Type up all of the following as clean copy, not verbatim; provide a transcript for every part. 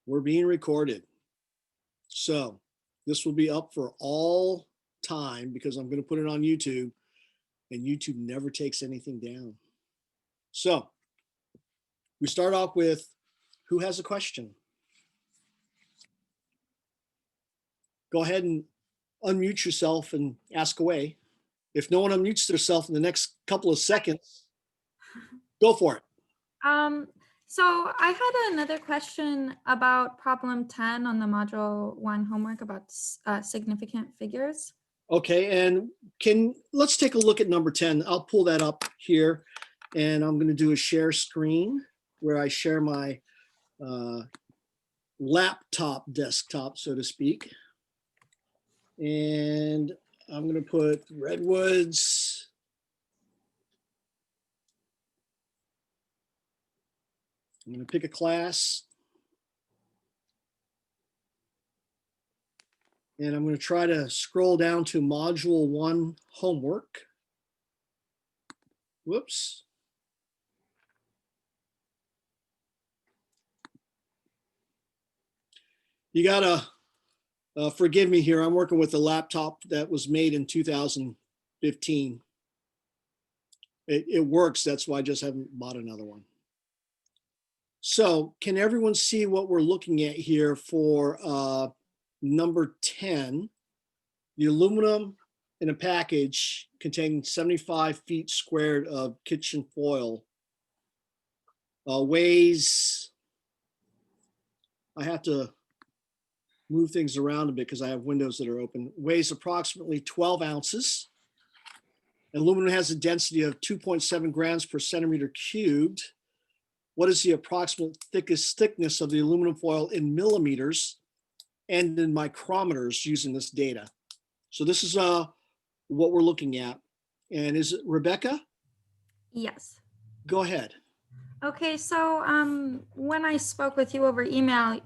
We're being recorded. So this will be up for all time because I'm going to put it on YouTube, and YouTube never takes anything down. So we start off with, who has a question? Go ahead and unmute yourself and ask away. If no one unmutes themselves in the next couple of seconds, go for it. So I had another question about problem 10 on the module 1 homework about significant figures. Okay, and let's take a look at number 10. I'll pull that up here, and I'm going to do a share screen where I share my laptop desktop, so to speak. And I'm going to put Redwoods. I'm going to pick a class. And I'm going to try to scroll down to module 1 homework. Whoops. You gotta forgive me here. I'm working with a laptop that was made in 2015. It works. That's why I just haven't bought another one. So can everyone see what we're looking at here for number 10? The aluminum in a package containing 75 feet squared of kitchen foil weighs, I have to move things around a bit because I have windows that are open, weighs approximately 12 ounces. Aluminum has a density of 2.7 grams per centimeter cubed. What is the approximate thickness of the aluminum foil in millimeters and in micrometers using this data? So this is what we're looking at. And is it Rebecca? Yes. Go ahead. Okay, so when I spoke with you over email,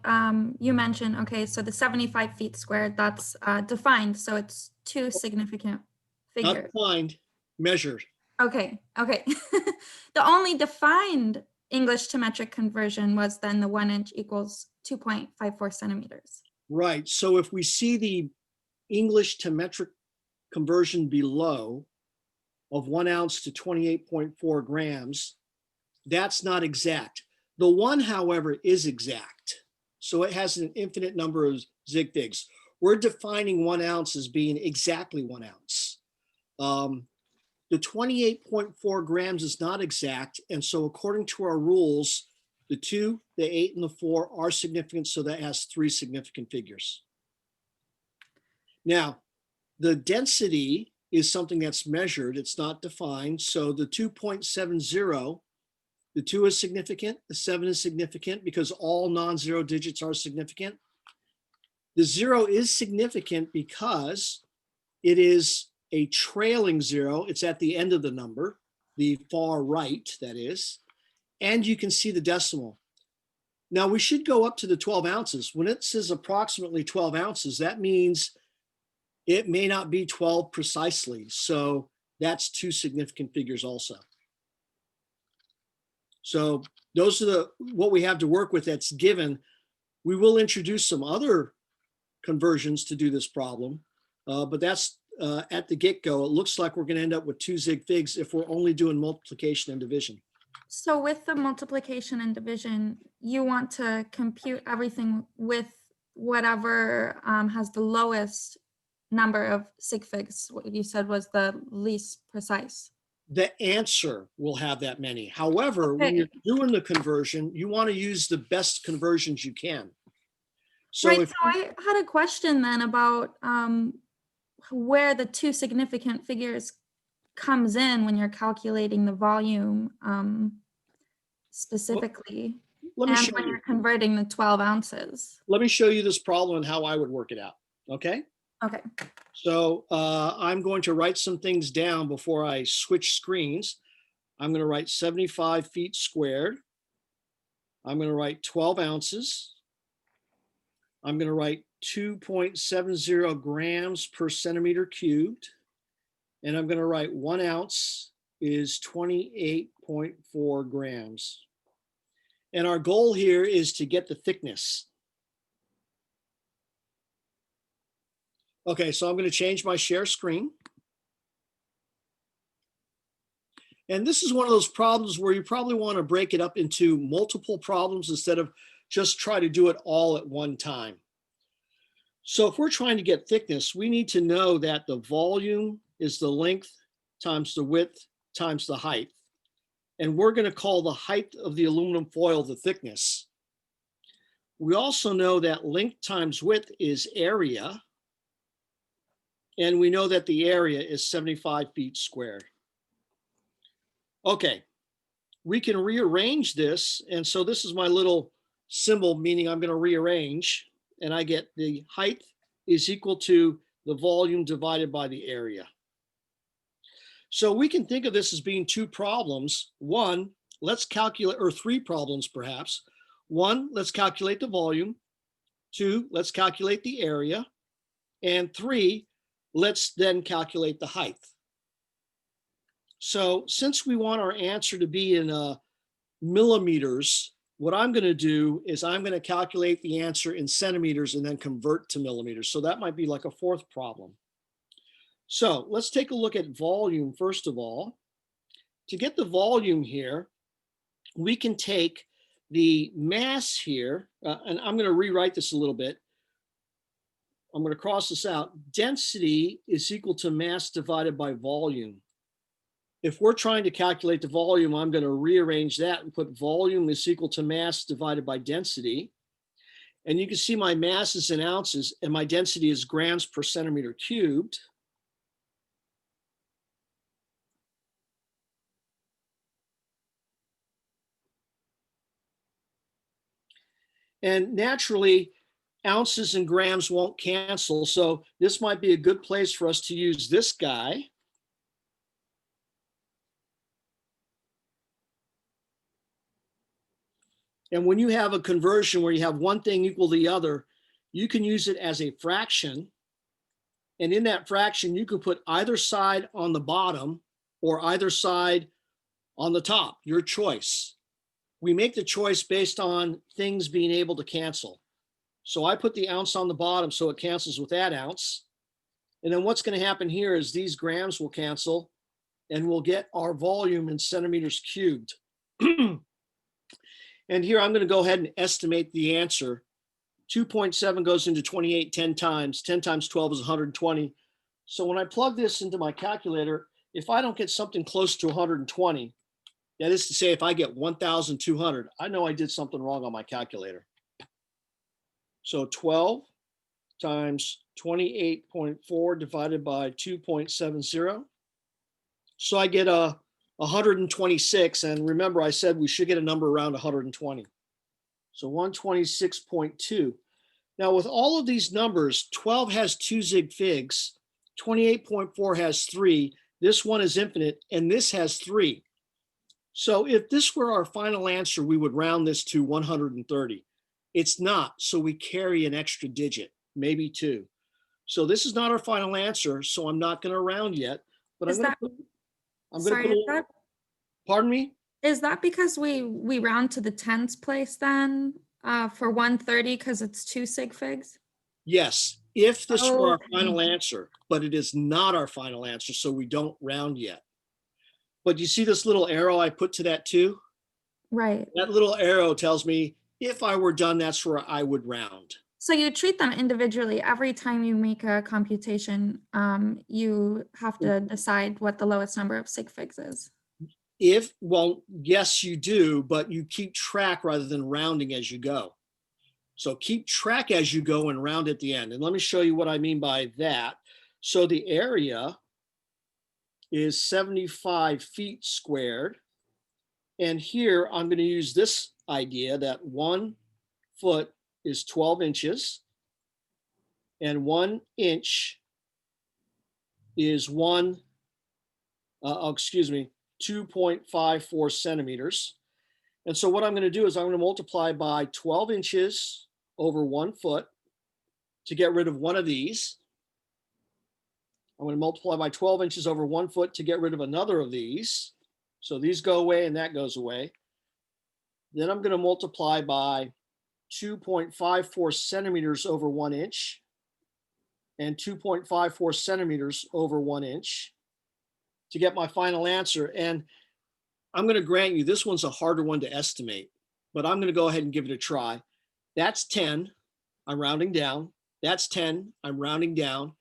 you mentioned, okay, so the 75 feet squared, that's defined. So it's two significant figures. Not defined, measured. Okay. The only defined English to metric conversion was then the 1 inch equals 2.54 centimeters. Right. So if we see the English to metric conversion below of 1 ounce to 28.4 grams, that's not exact. The 1, however, is exact. So it has an infinite number of zig figs. We're defining 1 ounce as being exactly 1 ounce. The 28.4 grams is not exact. And so according to our rules, the 2, the 8, and the 4 are significant. So that has 3 significant figures. Now, the density is something that's measured. It's not defined. So the 2.70, the 2 is significant. The 7 is significant because all non-zero digits are significant. The 0 is significant because it is a trailing 0. It's at the end of the number, the far right, that is. And you can see the decimal. Now we should go up to the 12 ounces. When it says approximately 12 ounces, that means it may not be 12 precisely. So that's 2 significant figures also. So those are what we have to work with that's given. We will introduce some other conversions to do this problem, but that's at the get-go. It looks like we're going to end up with 2 zig figs if we're only doing multiplication and division. So with the multiplication and division, you want to compute everything with whatever has the lowest number of sig figs. What you said was the least precise. The answer will have that many. However, when you're doing the conversion, you want to use the best conversions you can. So, right, so I had a question then about where the 2 significant figures comes in when you're calculating the volume specifically, and when you're converting the 12 ounces. Let me show you this problem and how I would work it out, okay? Okay. So I'm going to write some things down before I switch screens. I'm going to write 75 feet squared. I'm going to write 12 ounces. I'm going to write 2.70 grams per centimeter cubed. And I'm going to write 1 ounce is 28.4 grams. And our goal here is to get the thickness. Okay, so I'm going to change my share screen. And this is one of those problems where you probably want to break it up into multiple problems instead of just try to do it all at one time. So if we're trying to get thickness, we need to know that the volume is the length times the width times the height. And we're going to call the height of the aluminum foil the thickness. We also know that length times width is area. And we know that the area is 75 feet squared. Okay, we can rearrange this. And so this is my little symbol, meaning I'm going to rearrange. And I get the height is equal to the volume divided by the area. So we can think of this as being two problems. One, let's calculate, or three problems perhaps. One, let's calculate the volume. Two, let's calculate the area. And three, let's then calculate the height. So since we want our answer to be in millimeters, what I'm going to do is I'm going to calculate the answer in centimeters and then convert to millimeters. So that might be like a fourth problem. So let's take a look at volume first of all. To get the volume here, we can take the mass here, and I'm going to rewrite this a little bit. I'm going to cross this out. Density is equal to mass divided by volume. If we're trying to calculate the volume, I'm going to rearrange that and put volume is equal to mass divided by density. And you can see my mass is in ounces and my density is grams per centimeter cubed. And naturally, ounces and grams won't cancel. So this might be a good place for us to use this guy. And when you have a conversion where you have one thing equal to the other, you can use it as a fraction. And in that fraction, you can put either side on the bottom or either side on the top, your choice. We make the choice based on things being able to cancel. So I put the ounce on the bottom so it cancels with that ounce. And then what's going to happen here is these grams will cancel and we'll get our volume in centimeters cubed. And here I'm going to go ahead and estimate the answer. 2.7 goes into 28 10 times. 10 times 12 is 120. So when I plug this into my calculator, if I don't get something close to 120, that is to say, if I get 1,200, I know I did something wrong on my calculator. So 12 times 28.4 divided by 2.70. So I get 126. And remember, I said we should get a number around 120. So 126.2. Now, with all of these numbers, 12 has 2 zig figs, 28.4 has 3, this one is infinite, and this has 3. So if this were our final answer, we would round this to 130. It's not, so we carry an extra digit, maybe 2. So this is not our final answer, so I'm not going to round yet. But I'm going to put pardon me? Is that because we round to the tens place then for 130 because it's 2 sig figs? Yes, if this were our final answer, but it is not our final answer, so we don't round yet. But you see this little arrow I put to that too? Right. That little arrow tells me if I were done, that's where I would round. So you treat them individually. Every time you make a computation, you have to decide what the lowest number of sig figs is. Well, yes, you do, but you keep track rather than rounding as you go. So keep track as you go and round at the end. And let me show you what I mean by that. So the area is 75 feet squared. And here I'm going to use this idea that 1 foot is 12 inches and 1 inch is 2.54 centimeters. And so what I'm going to do is I'm going to multiply by 12 inches over 1 foot to get rid of one of these. I'm going to multiply by 12 inches over 1 foot to get rid of another of these. So these go away and that goes away. Then I'm going to multiply by 2.54 centimeters over 1 inch. and 2.54 centimeters over 1 inch to get my final answer. And I'm going to grant you this one's a harder one to estimate, but I'm going to go ahead and give it a try. That's 10. I'm rounding down. That's 10. I'm rounding down.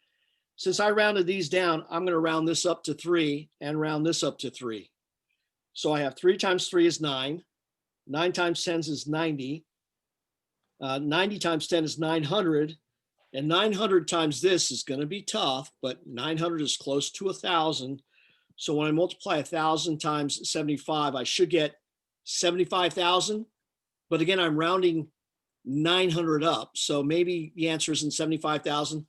Since I rounded these down, I'm going to round this up to 3 and round this up to 3. So I have 3 times 3 is 9. 9 times 10 is 90. 90 times 10 is 900. And 900 times this is going to be tough, but 900 is close to 1,000. So when I multiply 1,000 times 75, I should get 75,000. But again, I'm rounding 900 up. So maybe the answer isn't 75,000.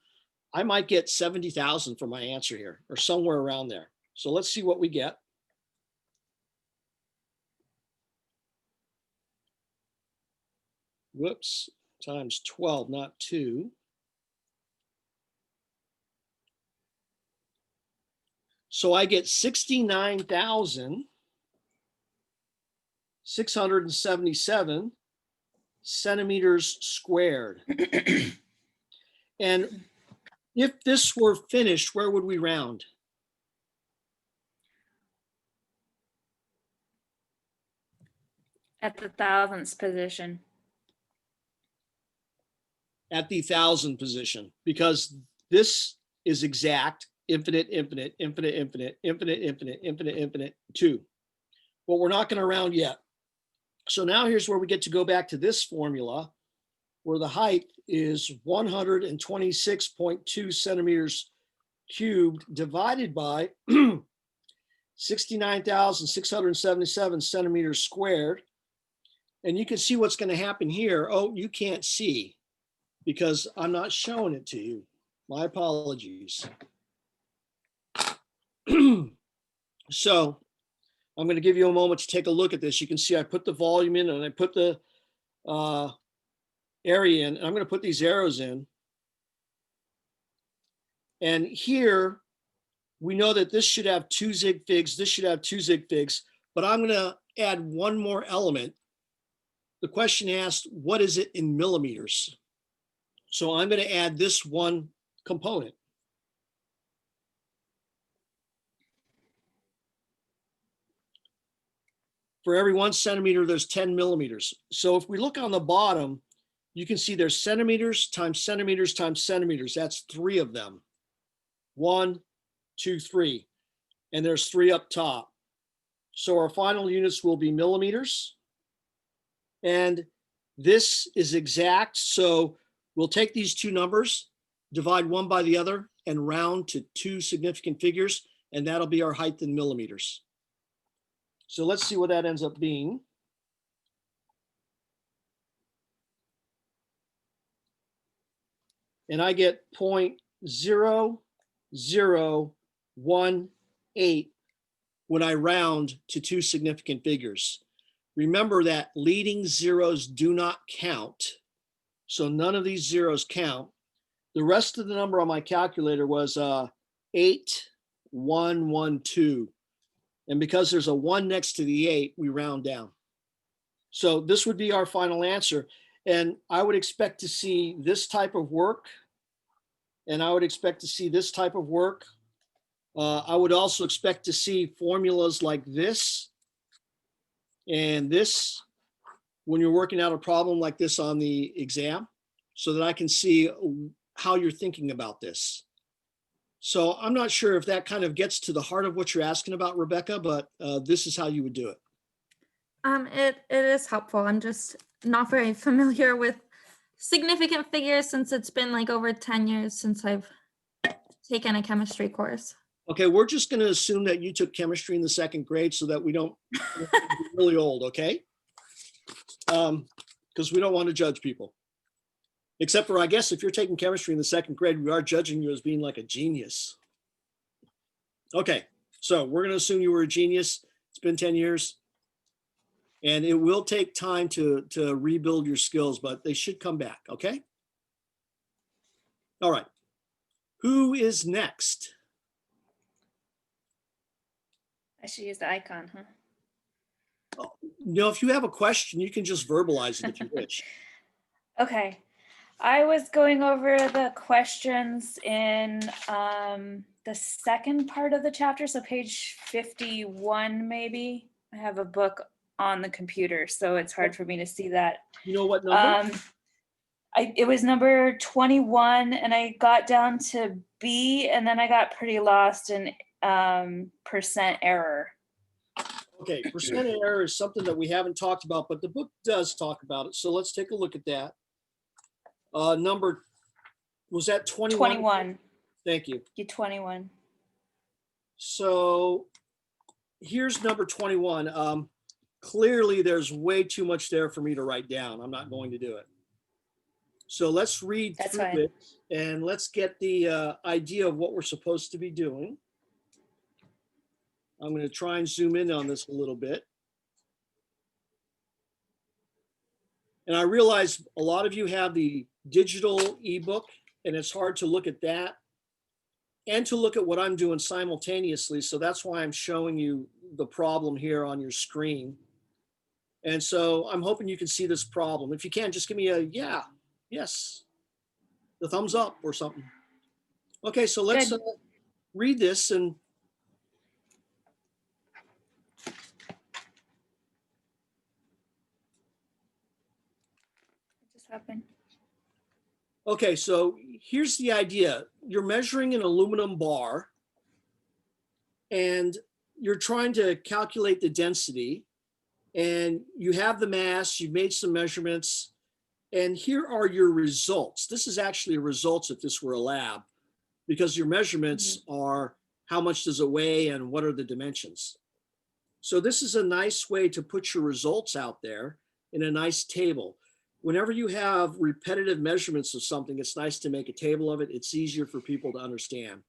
I might get 70,000 for my answer here, or somewhere around there. So let's see what we get. Whoops, times 12, not 2. So I get 69,677 centimeters squared. And if this were finished, where would we round? At the thousandths position. At the 1,000 position, because this is exact, infinite, infinite, infinite, infinite, infinite, infinite, infinite, infinite, 2. But we're not going to round yet. So now here's where we get to go back to this formula, where the height is 126.2 centimeters cubed divided by 69,677 centimeters squared. And you can see what's going to happen here. Oh, you can't see because I'm not showing it to you. My apologies. So I'm going to give you a moment to take a look at this. You can see I put the volume in and I put the area in. And I'm going to put these arrows in. And here we know that this should have 2 zig figs. This should have 2 zig figs. But I'm going to add one more element. The question asked, what is it in millimeters? So I'm going to add this one component. For every 1 centimeter, there's 10 millimeters. So if we look on the bottom, you can see there's centimeters times centimeters times centimeters. That's 3 of them. 1, 2, 3. And there's 3 up top. So our final units will be millimeters. And this is exact. So we'll take these 2 numbers, divide one by the other, and round to 2 significant figures. And that'll be our height in millimeters. So let's see what that ends up being. And I get 0.0018 when I round to 2 significant figures. Remember that leading zeros do not count. So none of these zeros count. The rest of the number on my calculator was 8112. And because there's a 1 next to the 8, we round down. So this would be our final answer. And I would expect to see this type of work. And I would expect to see this type of work. I would also expect to see formulas like this and this when you're working out a problem like this on the exam, so that I can see how you're thinking about this. So I'm not sure if that kind of gets to the heart of what you're asking about, Rebecca, but this is how you would do it. It is helpful. I'm just not very familiar with significant figures since it's been like over 10 years since I've taken a chemistry course. Okay, we're just going to assume that you took chemistry in the 2nd grade so that we don't be really old, okay? Because we don't want to judge people. Except for, I guess, if you're taking chemistry in the 2nd grade, we are judging you as being like a genius. Okay, so we're going to assume you were a genius. It's been 10 years. And it will take time to rebuild your skills, but they should come back, okay? All right. Who is next? I should use the icon, huh? You know, if you have a question, you can just verbalize it if you wish. Okay. I was going over the questions in the second part of the chapter, so page 51 maybe. I have a book on the computer, so it's hard for me to see that. You know what number? It was number 21, and I got down to B, and then I got pretty lost in percent error. Okay, percent error is something that we haven't talked about, but the book does talk about it. So let's take a look at that. Number, was that 21? 21. Thank you. You 21. So here's number 21. Clearly, there's way too much there for me to write down. I'm not going to do it. So let's read That's through fine. it and let's get the idea of what we're supposed to be doing. I'm going to try and zoom in on this a little bit. And I realize a lot of you have the digital ebook, and it's hard to look at that and to look at what I'm doing simultaneously. So that's why I'm showing you the problem here on your screen. And so I'm hoping you can see this problem. If you can, just give me a yeah, yes, the thumbs up or something. Okay, so let's read this and What just happened? okay, so here's the idea. You're measuring an aluminum bar and you're trying to calculate the density, and you have the mass, you've made some measurements, and here are your results. This is actually results if this were a lab, because your measurements are how much does it weigh and what are the dimensions. So this is a nice way to put your results out there in a nice table. Whenever you have repetitive measurements of something, it's nice to make a table of it. It's easier for people to understand.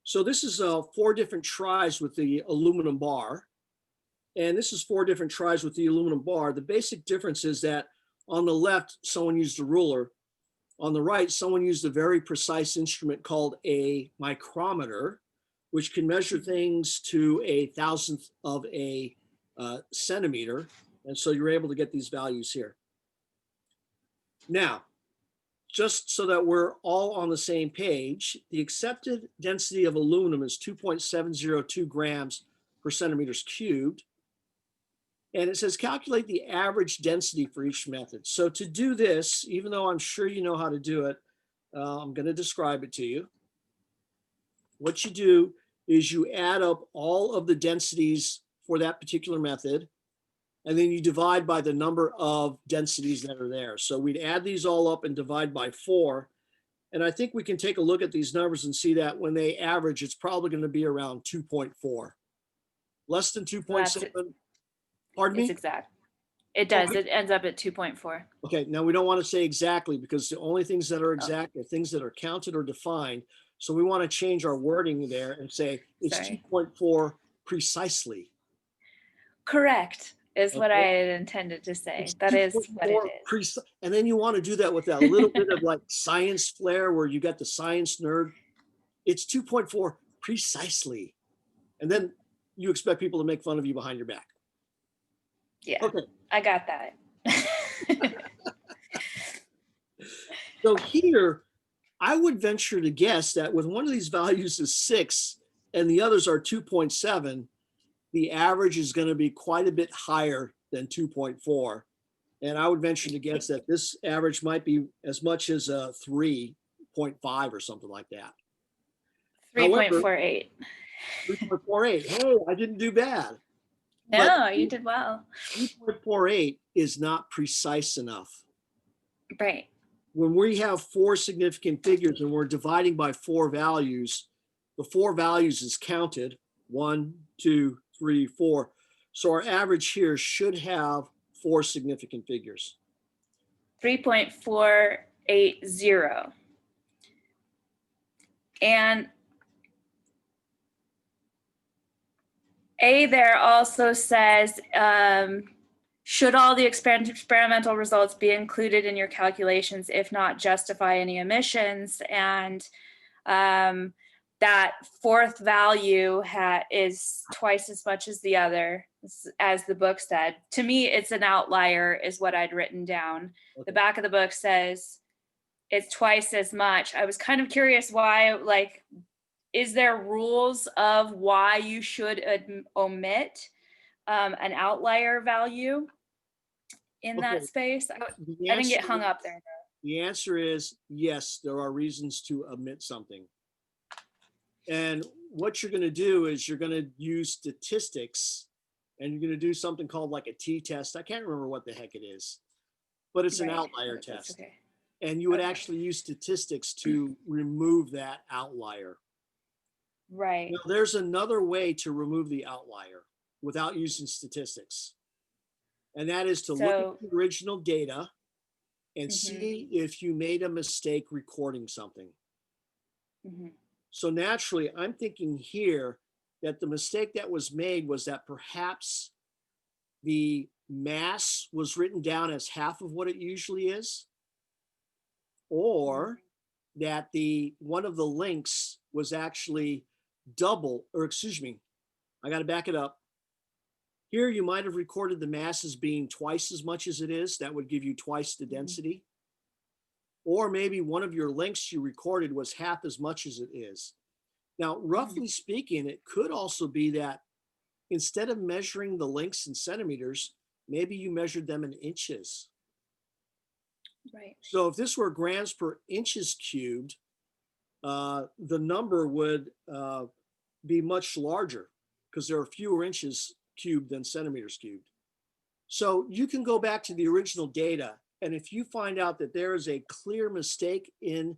So this is 4 different tries with the aluminum bar. And this is 4 different tries with the aluminum bar. The basic difference is that on the left, someone used a ruler. On the right, someone used a very precise instrument called a micrometer, which can measure things to a thousandth of a centimeter. And so you're able to get these values here. Now, just so that we're all on the same page, the accepted density of aluminum is 2.702 grams per centimeters cubed. And it says calculate the average density for each method. So to do this, even though I'm sure you know how to do it, I'm going to describe it to you. What you do is you add up all of the densities for that particular method, and then you divide by the number of densities that are there. So we'd add these all up and divide by 4. And I think we can take a look at these numbers and see that when they average, it's probably going to be around 2.4. Less than 2.7. Pardon me? It's exact. It does. It ends up at 2.4. Okay, now we don't want to say exactly, because the only things that are exact are things that are counted or defined. So we want to change our wording there and say it's 2.4 precisely. Correct is what I Okay. had intended to say. It's That is what it 2.4 is. and then you want to do that with that little bit of like science flair where you got the science nerd. It's 2.4 precisely. And then you expect people to make fun of you behind your back. Yeah, Okay. I got that. So here, I would venture to guess that with one of these values is 6 and the others are 2.7, the average is going to be quite a bit higher than 2.4. And I would venture to guess that this average might be as much as 3.5 or something like that. 3.48. 3.48. Hey, I didn't do bad. No, you did well. 3.48 is not precise enough. Right. When we have 4 significant figures and we're dividing by 4 values, the 4 values is counted 1, 2, 3, 4. So our average here should have 4 significant figures. 3.480. And A there also says, should all the experimental results be included in your calculations? If not, justify any omissions. And that 4th value is twice as much as the other, as the book said. To me, it's an outlier is what I'd written down. Okay. The back of the book says it's twice as much. I was kind of curious why, like, is there rules of why you should omit an outlier value in Okay, that space? the I didn't get answer, hung up there. the answer is yes, there are reasons to omit something. And what you're going to do is you're going to use statistics, and you're going to do something called like a t-test. I can't remember what the heck it is, but it's an Right. outlier That's test. okay. And you would Okay. actually use statistics to remove that outlier. Right. Now, there's another way to remove the outlier without using statistics. And that is to look So, at the original data and Mhm. see if you made a mistake recording something. mhm. So naturally, I'm thinking here that the mistake that was made was that perhaps the mass was written down as half of what it usually is, or that the one of the links was actually double, or excuse me, I got to back it up. Here, you might have recorded the mass as being twice as much as it is. That would give you twice the density. Or maybe one of your links you recorded was half as much as it is. Now, roughly speaking, it could also be that instead of measuring the links in centimeters, maybe you measured them in inches. Right. So if this were grams per inches cubed, the number would be much larger because there are fewer inches cubed than centimeters cubed. So you can go back to the original data, and if you find out that there is a clear mistake in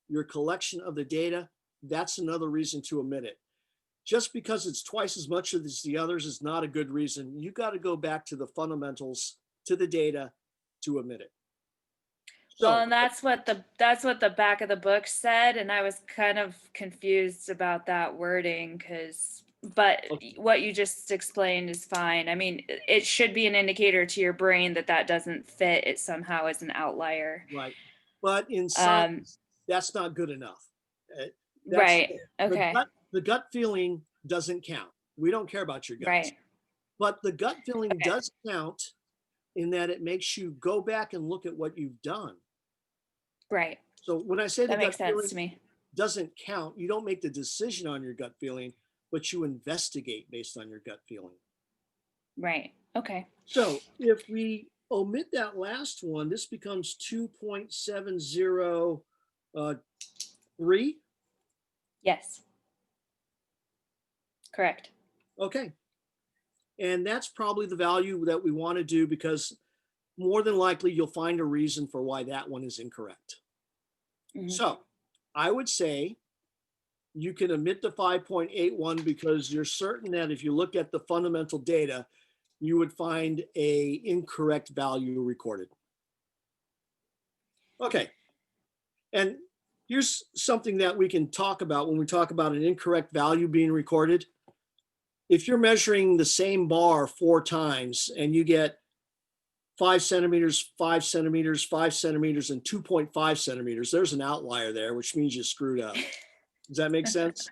your collection of the data, that's another reason to omit it. Just because it's twice as much as the others is not a good reason. You got to go back to the fundamentals, to the data, to omit it. Well, So and that's what the back of the book said, and I was kind of confused about that wording but what you just explained is fine. I mean, it should be an indicator to your brain that that doesn't fit. It somehow is an outlier. right, but in science, that's not good enough. That's Right. Okay. the gut feeling doesn't count. We don't care about your guts, Right. but the gut feeling Okay. does count in that it makes you go back and look at what you've done. Right. So when I say the That gut makes sense feeling to me. doesn't count, you don't make the decision on your gut feeling, but you investigate based on your gut feeling. Right. Okay. So if we omit that last one, this becomes 2.703. Yes. Correct. Okay. And that's probably the value that we want to do, because more than likely you'll find a reason for why that one is incorrect. Mhm. So I would say you can omit the 5.81 because you're certain that if you look at the fundamental data, you would find a incorrect value recorded. Okay. And here's something that we can talk about when we talk about an incorrect value being recorded. If you're measuring the same bar 4 times and you get 5 centimeters, 5 centimeters, 5 centimeters, and 2.5 centimeters, there's an outlier there, which means you screwed up. Does that make sense?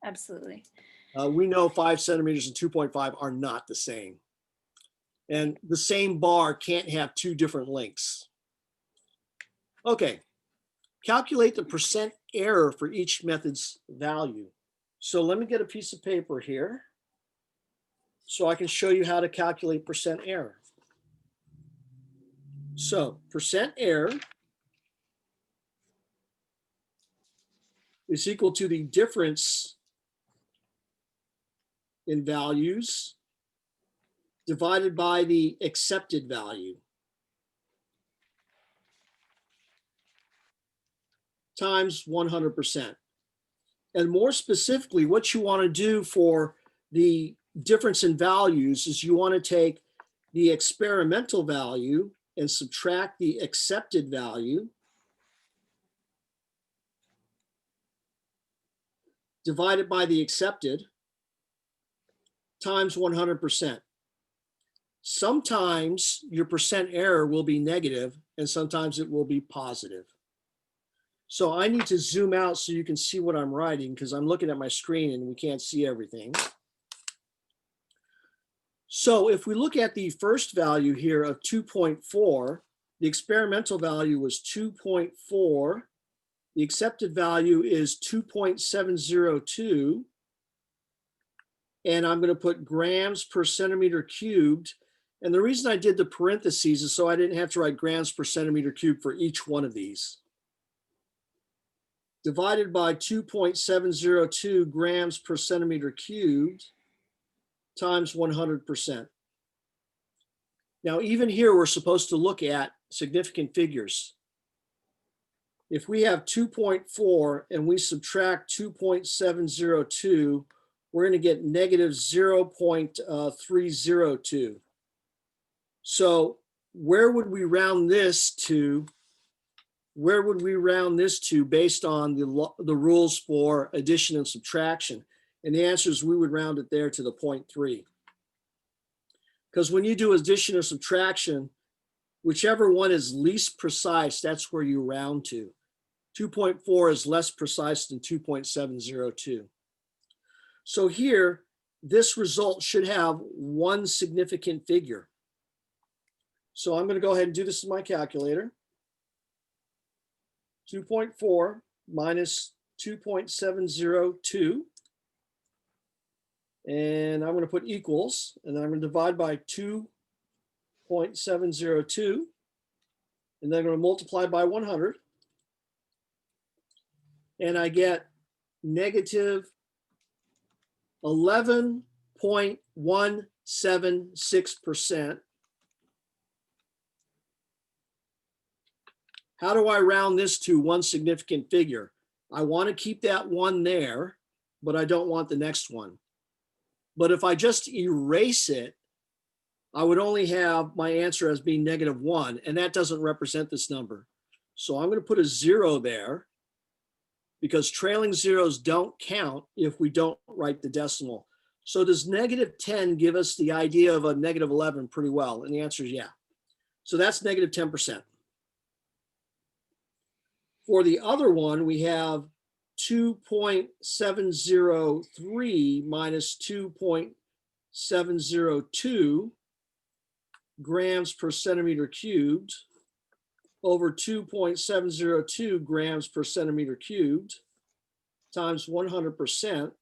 Absolutely. We know 5 centimeters and 2.5 are not the same. And the same bar can't have 2 different lengths. Okay, calculate the percent error for each method's value. So let me get a piece of paper here so I can show you how to calculate percent error. So percent error is equal to the difference in values divided by the accepted value times 100%. And more specifically, what you want to do for the difference in values is you want to take the experimental value and subtract the accepted value divided by the accepted times 100%. Sometimes your percent error will be negative and sometimes it will be positive. So I need to zoom out so you can see what I'm writing, because I'm looking at my screen and we can't see everything. So if we look at the first value here of 2.4, The experimental value was 2.4. The accepted value is 2.702. And I'm going to put grams per centimeter cubed. And the reason I did the parentheses is so I didn't have to write grams per centimeter cubed for each one of these. Divided by 2.702 grams per centimeter cubed times 100%. Now, even here, we're supposed to look at significant figures. If we have 2.4 and we subtract 2.702, we're going to get negative 0.302. So where would we round this to? Where would we round this to based on the rules for addition and subtraction? And the answer is we would round it there to the 0.3. Because when you do addition or subtraction, whichever one is least precise, that's where you round to. 2.4 is less precise than 2.702. So here, this result should have one significant figure. So I'm going to go ahead and do this in my calculator. 2.4 minus 2.702. And I'm going to put equals, and then I'm going to divide by 2.702. And then I'm going to multiply by 100. And I get negative 11.176%. How do I round this to one significant figure? I want to keep that one there, but I don't want the next one. But if I just erase it, I would only have my answer as being -1, and that doesn't represent this number. So I'm going to put a 0 there because trailing zeros don't count if we don't write the decimal. So does -10 give us the idea of a -11 pretty well? And the answer is yeah. So that's -10%. For the other one, we have 2.703 minus 2.702 grams per centimeter cubed over 2.702 grams per centimeter cubed times 100%.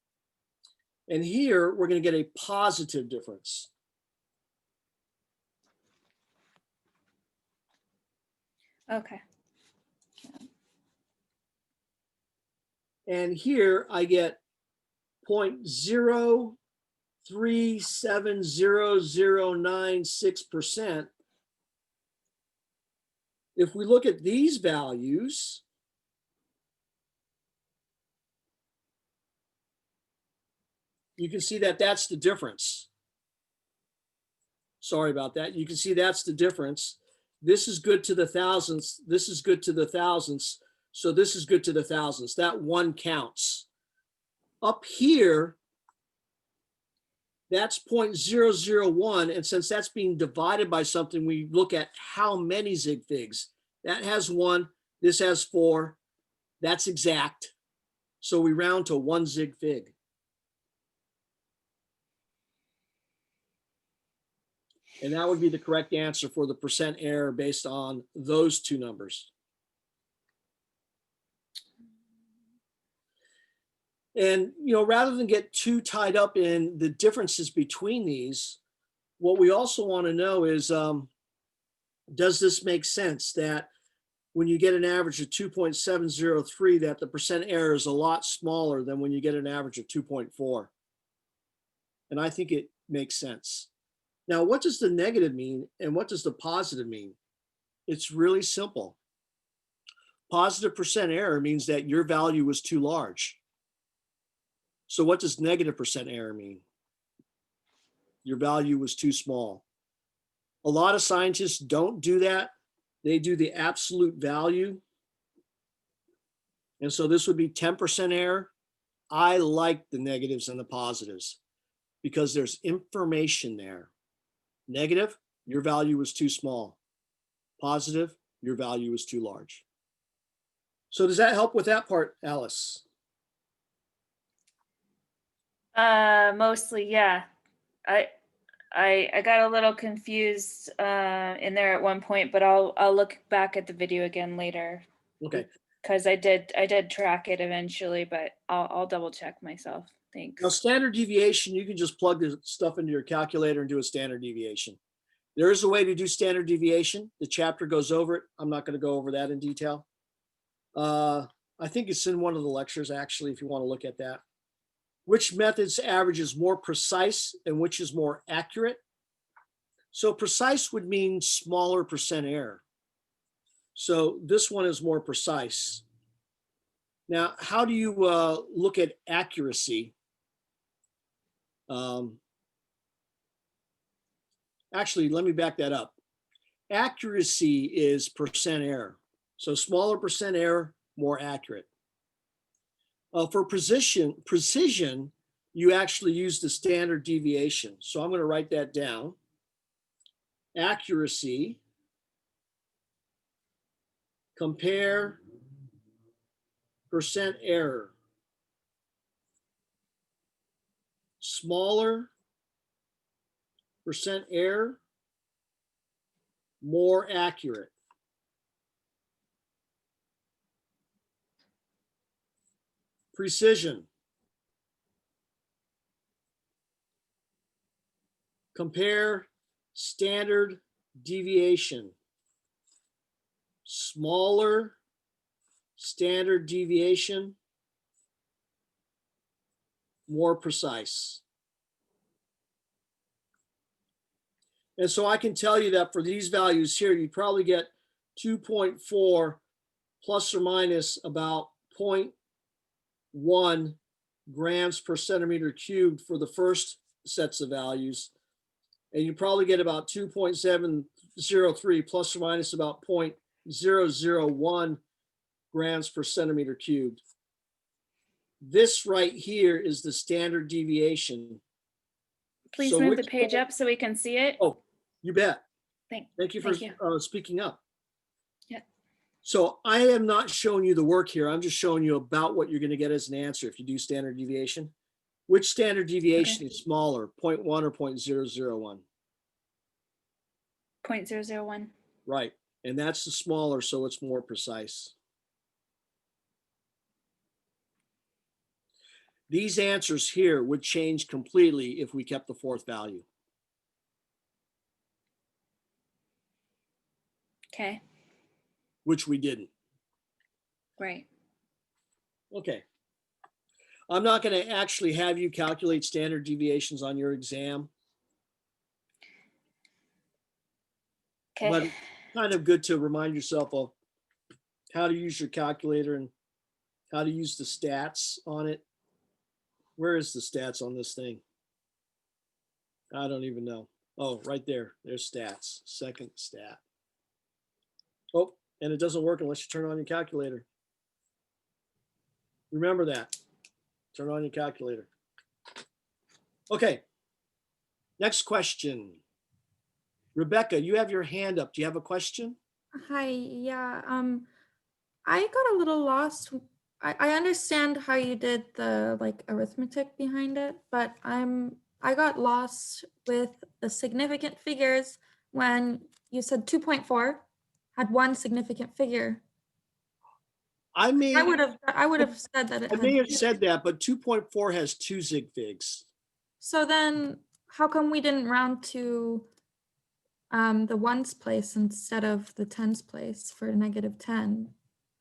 And here we're going to get a positive difference. Okay. And here I get 0.03700996%. If we look at these values, you can see that that's the difference. Sorry about that. You can see that's the difference. This is good to the thousandths. This is good to the thousandths. So this is good to the thousandths. That one counts. Up here, that's 0.001. And since that's being divided by something, we look at how many zig figs. That has 1. This has 4. That's exact. So we round to 1 zig fig. And that would be the correct answer for the percent error based on those two numbers. And, rather than get too tied up in the differences between these, what we also want to know is, does this make sense that when you get an average of 2.703, that the percent error is a lot smaller than when you get an average of 2.4? And I think it makes sense. Now, what does the negative mean and what does the positive mean? It's really simple. Positive percent error means that your value was too large. So what does negative percent error mean? Your value was too small. A lot of scientists don't do that. They do the absolute value. And so this would be 10% error. I like the negatives and the positives because there's information there. Negative, your value was too small. Positive, your value was too large. So does that help with that part, Alice? Mostly, yeah. I got a little confused in there at one point, but I'll look back at the video again later Okay, because I did track it eventually, but I'll double check myself. Thanks. now standard deviation, you can just plug the stuff into your calculator and do a standard deviation. There is a way to do standard deviation. The chapter goes over it. I'm not going to go over that in detail. I think it's in one of the lectures, actually, if you want to look at that. Which method's average is more precise and which is more accurate? So precise would mean smaller percent error. So this one is more precise. Now, how do you look at accuracy? Actually, let me back that up. Accuracy is percent error. So smaller percent error, more accurate. For precision, you actually use the standard deviation. So I'm going to write that down. Accuracy, compare percent error. Smaller percent error, more accurate. Precision. Compare standard deviation. Smaller standard deviation, more precise. And so I can tell you that for these values here, you probably get 2.4 plus or minus about 0.1 grams per centimeter cubed for the first sets of values. And you probably get about 2.703 plus or minus about 0.001 grams per centimeter cubed. This right here is the standard deviation. Please So move which the page one- up so we can see it. Oh, you bet. Thank Thank you for you. speaking up. Yeah. So I am not showing you the work here. I'm just showing you about what you're going to get as an answer if you do standard deviation. Which standard deviation is smaller, 0.1 or 0.001? 0.001. Right. And that's the smaller, so it's more precise. These answers here would change completely if we kept the fourth value. Okay. Which we didn't. Right. Okay. I'm not going to actually have you calculate standard deviations on your exam, Okay. but it's kind of good to remind yourself of how to use your calculator and how to use the stats on it. Where is the stats on this thing? I don't even know. Oh, right there. There's stats. Second stat. Oh, and it doesn't work unless you turn on your calculator. Remember that. Turn on your calculator. Okay. Next question. Rebecca, you have your hand up. Do you have a question? Hi, yeah. I got a little lost. I understand how you did the like arithmetic behind it, but I got lost with the significant figures when you said 2.4 had one significant figure. I may I would have said that it I had may have two. said that, but 2.4 has two sig figs. So then how come we didn't round to the ones place instead of the tens place for -10?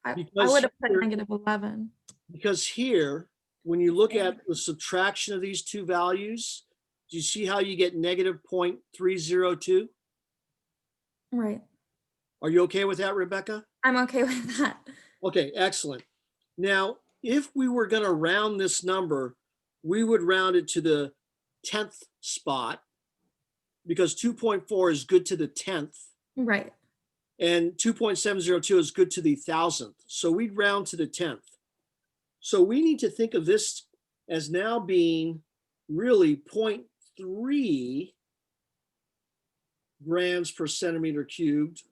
I Because would have put here- -11. Because here, when you look at the subtraction of these two values, do you see how you get -0.302? Right. Are you okay with that, Rebecca? I'm okay with that. Okay, excellent. Now, if we were going to round this number, we would round it to the 10th spot because 2.4 is good to the 10th Right. and 2.702 is good to the 1000th. So we'd round to the 10th. So we need to think of this as now being really 0.3 grams per centimeter cubed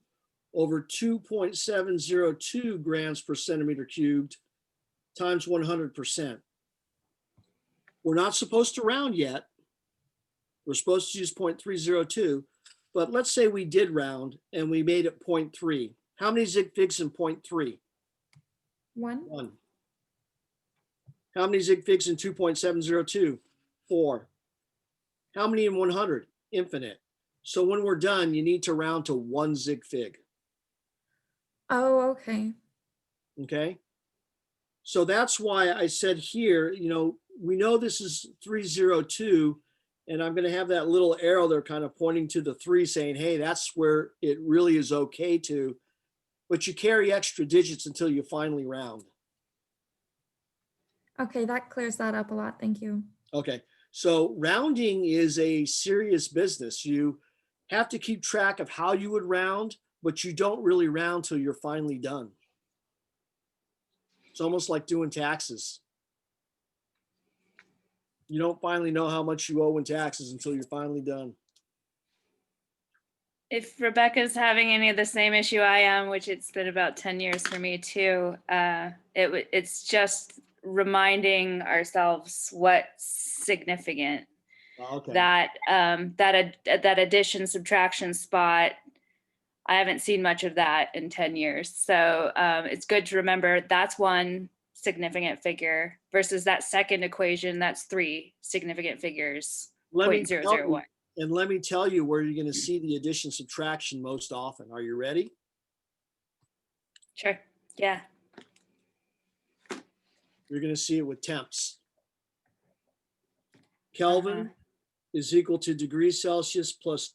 over 2.702 grams per centimeter cubed times 100%. We're not supposed to round yet. We're supposed to use 0.302, but let's say we did round and we made it 0.3. How many zig figs in 0.3? 1. 1. How many zig figs in 2.702? 4. How many in 100? Infinite. So when we're done, you need to round to 1 zig fig. Oh, okay. Okay. So that's why I said here, we know this is 302, and I'm going to have that little arrow there kind of pointing to the 3 saying, hey, that's where it really is okay to, but you carry extra digits until you finally round. Okay, that clears that up a lot. Thank you. Okay. So rounding is a serious business. You have to keep track of how you would round, but you don't really round till you're finally done. It's almost like doing taxes. You don't finally know how much you owe in taxes until you're finally done. If Rebecca's having any of the same issue I am, which it's been about 10 years for me too, it's just reminding ourselves what's significant. Okay. That addition subtraction spot, I haven't seen much of that in 10 years. So it's good to remember that's one significant figure versus that second equation, that's 3 significant figures, Let me 0.001. And let me tell you where you're going to see the addition subtraction most often. Are you ready? Sure. Yeah. You're going to see it with temps. Kelvin is equal to degrees Celsius plus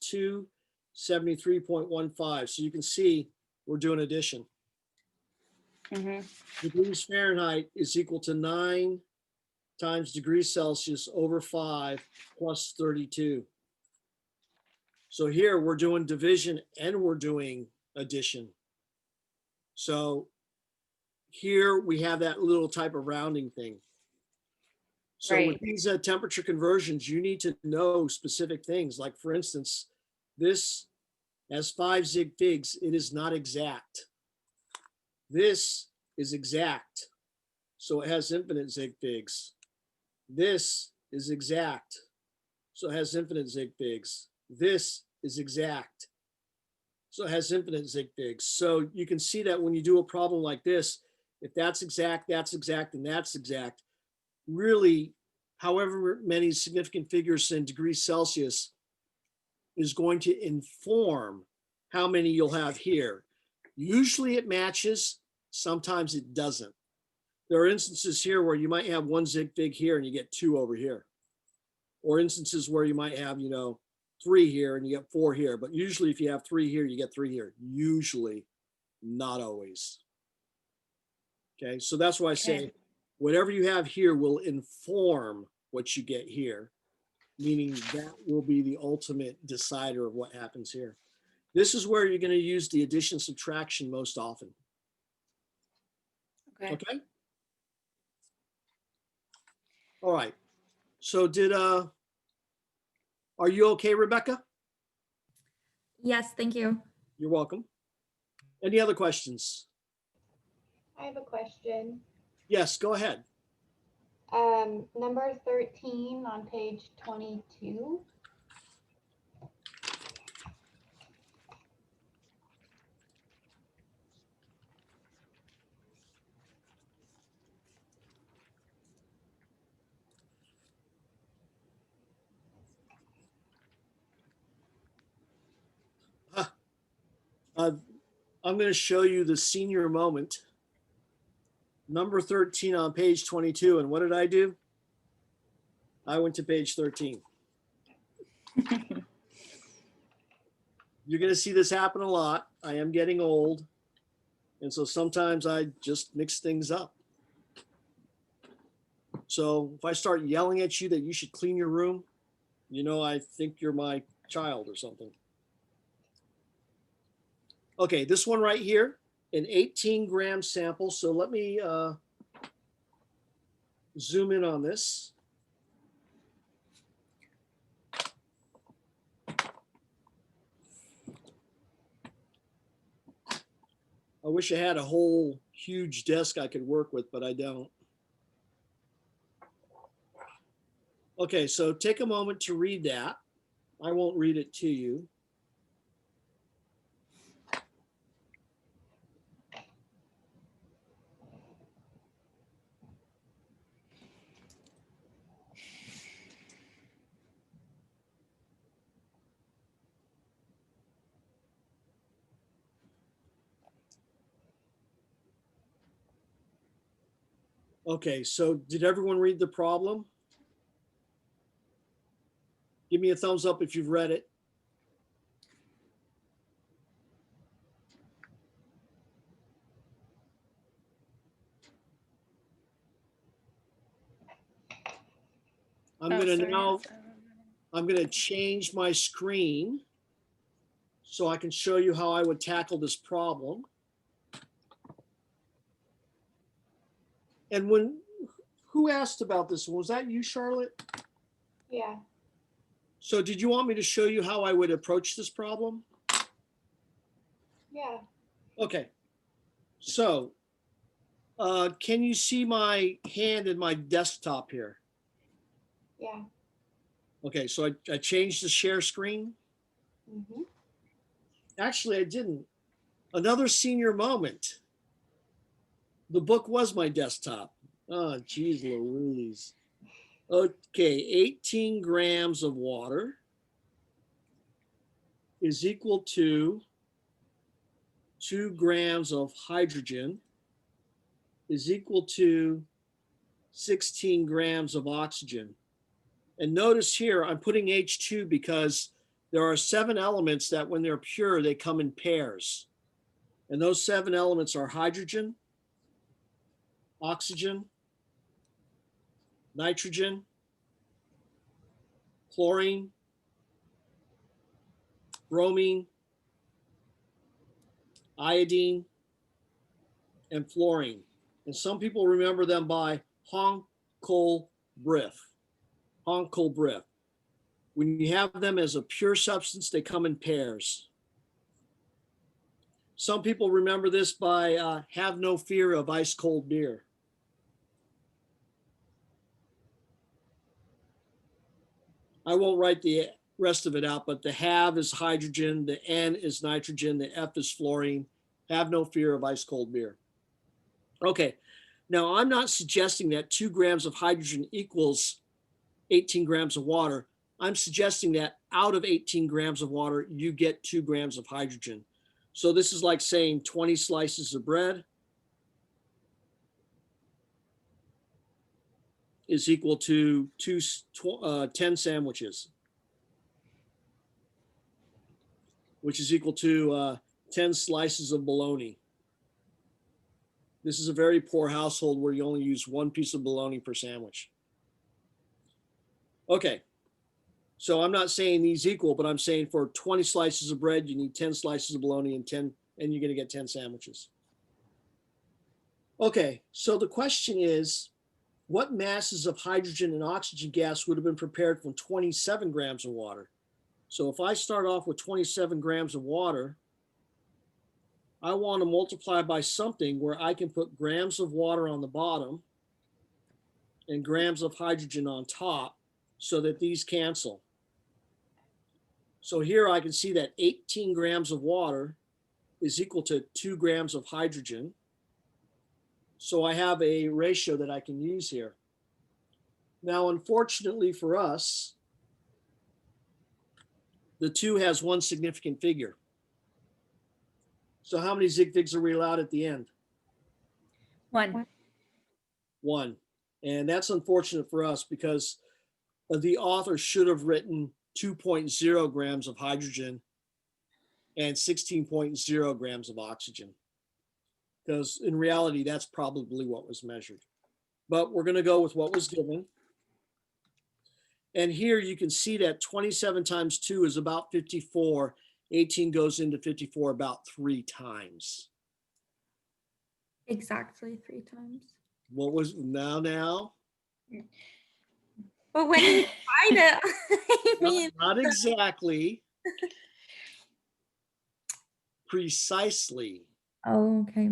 273.15. So you can see we're doing addition. Degrees Fahrenheit is equal to 9 times degrees Celsius over 5 plus 32. So here we're doing division and we're doing addition. So here we have that little type of rounding thing. So Right. with these temperature conversions, you need to know specific things. Like for instance, this has 5 zig figs. It is not exact. This is exact. So it has infinite zig figs. This is exact. So it has infinite zig figs. This is exact. So it has infinite zig figs. So you can see that when you do a problem like this, if that's exact, and that's exact, really, however many significant figures in degrees Celsius is going to inform how many you'll have here. Usually it matches, sometimes it doesn't. There are instances here where you might have 1 zig fig here and you get 2 over here. Or instances where you might have, 3 here and you get 4 here. But usually if you have 3 here, you get 3 here. Usually, not always. Okay, so that's why I say whatever you have here will inform what you get here, meaning that will be the ultimate decider of what happens here. This is where you're going to use the addition subtraction most often. Okay. All right. So are you okay, Rebecca? Yes, thank you. You're welcome. Any other questions? I have a question. Yes, go ahead. Number 13 on page 22. I'm going to show you the senior moment. Number 13 on page 22. And what did I do? I went to page 13. You're going to see this happen a lot. I am getting old. And so sometimes I just mix things up. So if I start yelling at you that you should clean your room, I think you're my child or something. Okay, this one right here, an 18-gram sample. So let me zoom in on this. I wish I had a whole huge desk I could work with, but I don't. Okay, so take a moment to read that. I won't read it to you. Okay, so did everyone read the problem? Give me a thumbs up if you've read it. I'm Oh, gonna sorry. now, I'm gonna change my screen so I can show you how I would tackle this problem. And who asked about this one? Was that you, Charlotte? Yeah, So did you want me to show you how I would approach this problem? yeah, Okay. So can you see my hand in my desktop here? yeah. Okay, so I changed the share screen. Mm-hmm. Actually, I didn't. Another senior moment. The book was my desktop. Oh, geez Louise. Okay, 18 grams of water is equal to 2 grams of hydrogen is equal to 16 grams of oxygen. And notice here, I'm putting H2 because there are 7 elements that when they're pure, they come in pairs. And those 7 elements are hydrogen, oxygen, nitrogen, chlorine, bromine, iodine, and fluorine. And some people remember them by Hong, Kol, Brif. Hong, Kol, Brif. When you have them as a pure substance, they come in pairs. Some people remember this by have no fear of ice cold beer. I won't write the rest of it out, but the have is hydrogen, the N is nitrogen, the F is fluorine. Have no fear of ice cold beer. Okay, now I'm not suggesting that 2 grams of hydrogen equals 18 grams of water. I'm suggesting that out of 18 grams of water, you get 2 grams of hydrogen. So this is like saying 20 slices of bread is equal to 10 sandwiches, which is equal to 10 slices of bologna. This is a very poor household where you only use 1 piece of bologna per sandwich. Okay, so I'm not saying these equal, but I'm saying for 20 slices of bread, you need 10 slices of bologna and you're gonna get 10 sandwiches. Okay, so the question is, what masses of hydrogen and oxygen gas would have been prepared from 27 grams of water? So if I start off with 27 grams of water, I want to multiply by something where I can put grams of water on the bottom and grams of hydrogen on top so that these cancel. So here I can see that 18 grams of water is equal to 2 grams of hydrogen. So I have a ratio that I can use here. Now, unfortunately for us, the 2 has 1 significant figure. So how many zig figs are we allowed at the end? 1. 1. And that's unfortunate for us because the author should have written 2.0 grams of hydrogen and 16.0 grams of oxygen. Because in reality, that's probably what was measured. But we're going to go with what was given. And here you can see that 27 times 2 is about 54. 18 goes into 54 about 3 times. Exactly 3 times. What was now? But when you tried it, I mean, Not exactly. Precisely. oh, okay.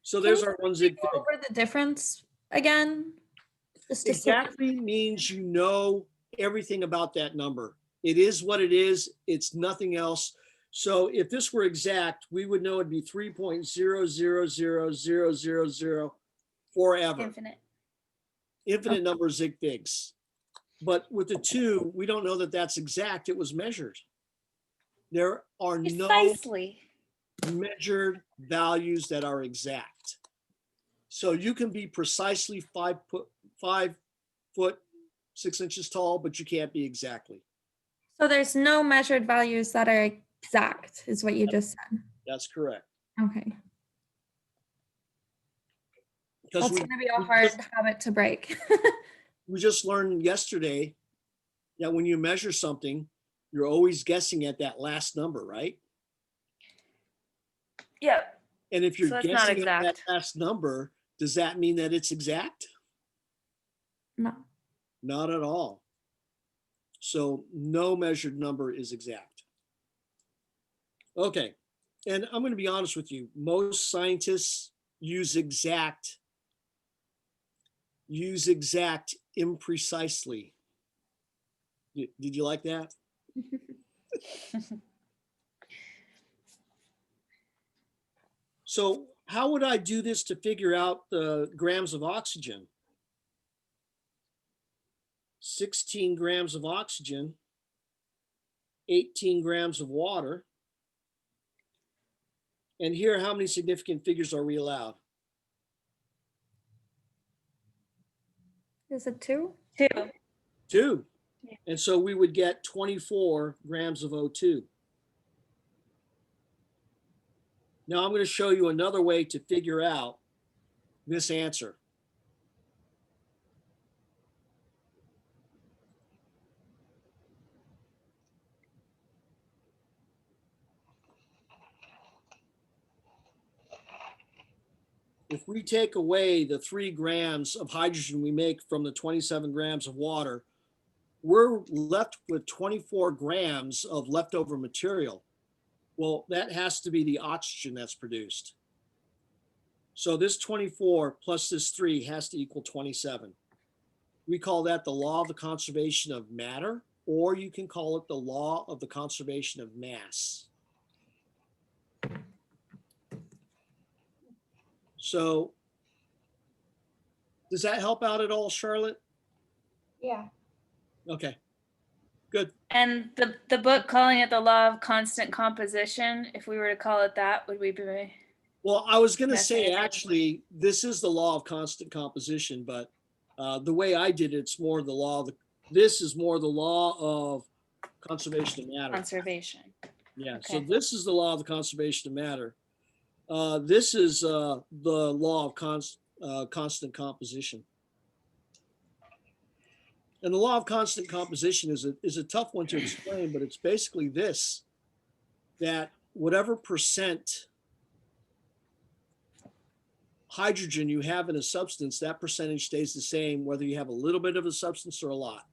So there's our 1 zig Go fig. over the difference again, just to see. Exactly means you know everything about that number. It is what it is. It's nothing else. So if this were exact, we would know it'd be 3.000000 forever. Infinite. Infinite number of zig figs. But with the 2, we don't know that that's exact. It was measured. There are no Precisely. measured values that are exact. So you can be precisely 5 foot 6 inches tall, but you can't be exactly. So there's no measured values that are exact, is what you just said. That's correct. Okay. Because That's we, going to be a we hard just- habit to break. we just learned yesterday that when you measure something, you're always guessing at that last number, right? Yep. And if you're So that's not guessing at that exact. last number, does that mean that it's exact? No. Not at all. So no measured number is exact. Okay. And I'm going to be honest with you. Most scientists use exact imprecisely. Did you like that? So how would I do this to figure out the grams of oxygen? 16 grams of oxygen, 18 grams of water. And here, how many significant figures are we allowed? Is it 2? 2. 2. Yeah. And so we would get 24 grams of O2. Now I'm going to show you another way to figure out this answer. If we take away the 3 grams of hydrogen we make from the 27 grams of water, we're left with 24 grams of leftover material. Well, that has to be the oxygen that's produced. So this 24 plus this 3 has to equal 27. We call that the law of the conservation of matter, or you can call it the law of the conservation of mass. So does that help out at all, Charlotte? Yeah. Okay, good. And the book calling it the law of constant composition, if we were to call it that, would we be? Well, I was going to That's say, it. actually, this is the law of constant composition, but the way I did it, it's more the law of the, this is more the law of conservation of matter. Conservation. Yeah, so Okay. this is the law of the conservation of matter. This is the law of constant composition. And the law of constant composition is a tough one to explain, but it's basically this, that whatever percent hydrogen you have in a substance, that percentage stays the same whether you have a little bit of a substance or a lot.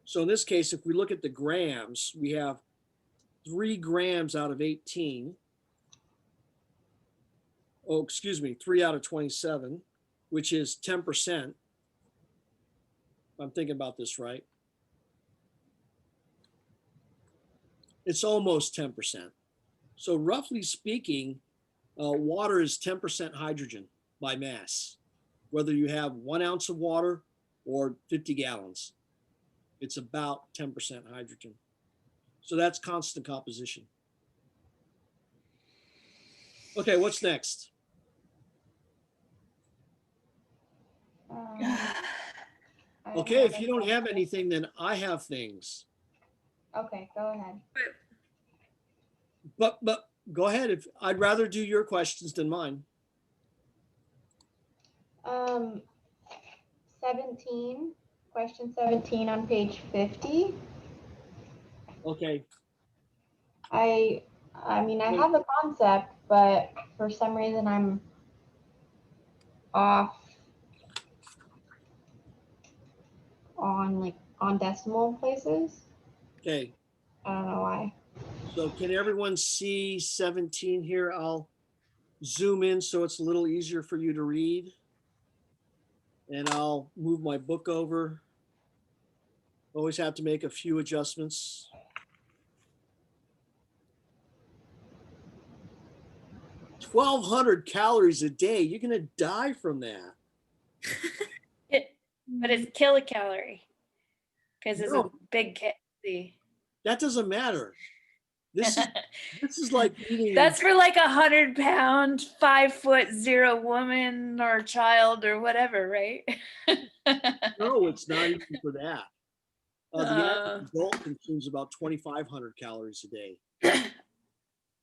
So in this case, if we look at the grams, we have 3 grams out of 18. Oh, excuse me, 3 out of 27, which is 10%. I'm thinking about this right. It's almost 10%. So roughly speaking, water is 10% hydrogen by mass, whether you have 1 ounce of water or 50 gallons. It's about 10% hydrogen. So that's constant composition. Okay, what's next? I Okay, have if a you don't have question. anything, then I have things. Okay, go ahead. But go ahead. If I'd rather do your questions than mine. 17, question 17 on page 50. Okay. I mean, I have the concept, but for some reason I'm off on decimal places. Okay. I don't know why. So can everyone see 17 here? I'll zoom in so it's a little easier for you to read. And I'll move my book over. Always have to make a few adjustments. $1,200 calories a day. You're gonna die from that. But it's kilocalorie. Because it's a No. big see. That doesn't matter. This is like eating. That's for like 100-pound, 5'0" woman or child or whatever, right? No, it's not even for that. The average Uh. adult consumes about 2,500 calories a day.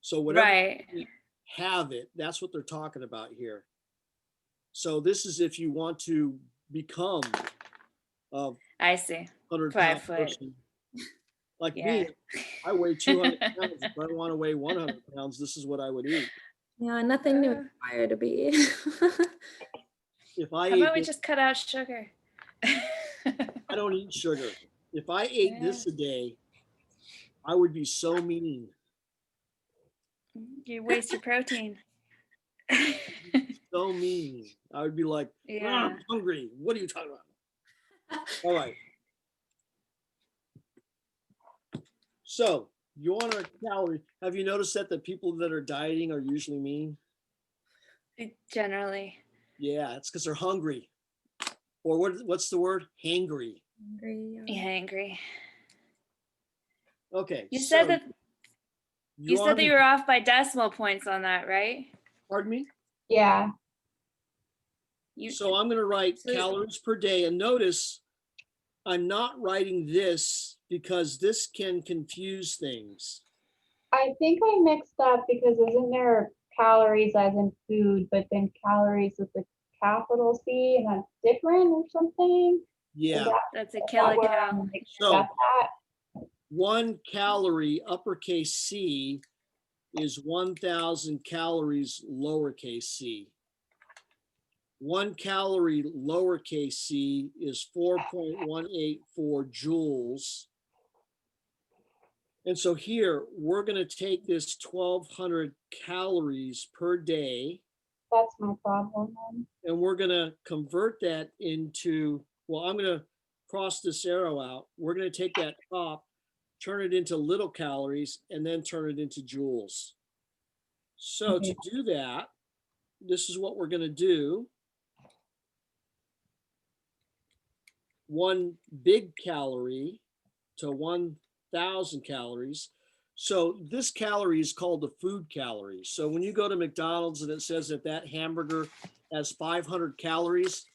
So whatever Right. you have it, that's what they're talking about here. So this is if you want to become a I see. 100-pound 5 foot. person. Like Yeah. me, I weigh 200 pounds. If I want to weigh 100 pounds, this is what I would eat. Yeah, nothing to aspire to be. If I How ate about we this, just cut out sugar? I don't eat sugar. If I ate this a day, I would be so mean. You waste your protein. So mean. I would be like, Yeah. I'm hungry. What are you talking about? All right. So you want a calorie. Have you noticed that the people that are dieting are usually mean? Generally. Yeah, it's because they're hungry. Or what's the word? Hangry. Yeah, angry. Okay. You so said that you said want that you were off by decimal points on that, right? Pardon me? Yeah. So I'm going to write So- calories per day. And notice I'm not writing this because this can confuse things. I think I mixed up because isn't there calories as in food, but then calories with the capital C and that's different or something? Yeah. That's a Is that where kilocal. I'm mixed So up at? 1 calorie, uppercase C, is 1,000 calories, lowercase c. 1 calorie, lowercase c, is 4.184 joules. And so here, we're going to take this 1,200 calories per day, That's my problem then. and we're going to convert that into, well, I'm going to cross this arrow out. We're going to take that top, turn it into little calories, and then turn it into joules. So to do that, this is what we're going to do. 1 big calorie to 1,000 calories. So this calorie is called the food calorie. So when you go to McDonald's and it says that that hamburger has 500 calories,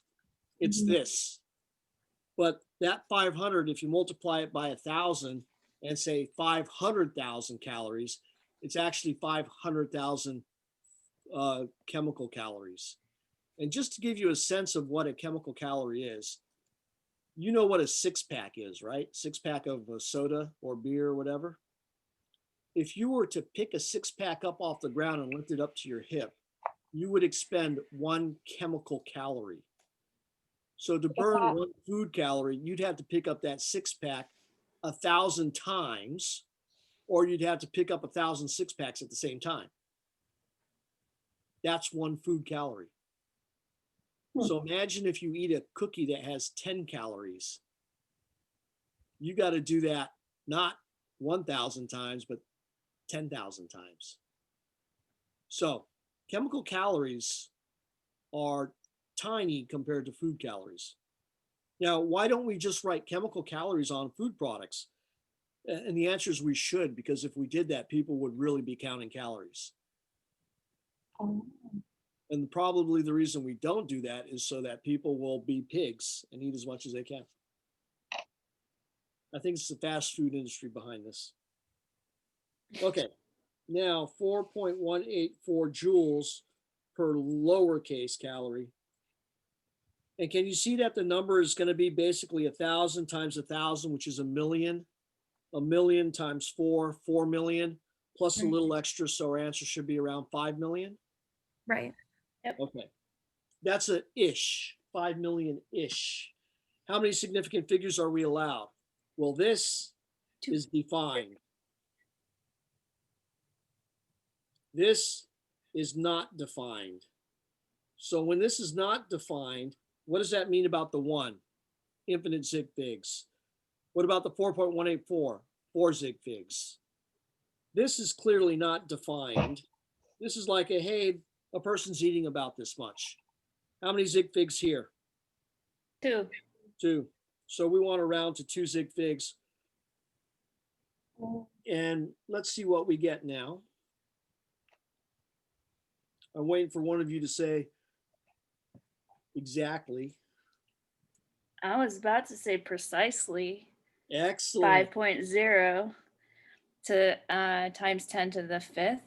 it's this. But that 500, if you multiply it by 1,000 and say 500,000 calories, it's actually 500,000 chemical calories. And just to give you a sense of what a chemical calorie is, you know what a 6-pack is, right? 6-pack of soda or beer or whatever. If you were to pick a 6-pack up off the ground and lift it up to your hip, you would expend 1 chemical calorie. So to burn 1 food calorie, you'd have to pick up that 6-pack 1,000 times, or you'd have to pick up 1,000 6-packs at the same time. That's 1 food calorie. So imagine if you eat a cookie that has 10 calories. You got to do that not 1,000 times, but 10,000 times. So chemical calories are tiny compared to food calories. Now, why don't we just write chemical calories on food products? And the answer is we should, because if we did that, people would really be counting calories. And probably the reason we don't do that is so that people will be pigs and eat as much as they can. I think it's the fast food industry behind this. Okay, now 4.184 joules per lowercase calorie. And can you see that the number is going to be basically 1,000 times 1,000, which is a million. A million times 4, 4 million, plus a little extra, so our answer should be around 5 million. Right. Okay, that's a ish, 5 million-ish. How many significant figures are we allowed? Well, this is defined. This is not defined. So when this is not defined, what does that mean about the 1? Infinite sig figs. What about the 4.184? 4 zig figs. This is clearly not defined. This is like hey, a person's eating about this much. How many zig figs here? 2. 2. So we want to round to 2 zig figs. And let's see what we get now. I'm waiting for one of you to say exactly. I was about to say precisely Excellent. 5.0 to times 10 to the 5th.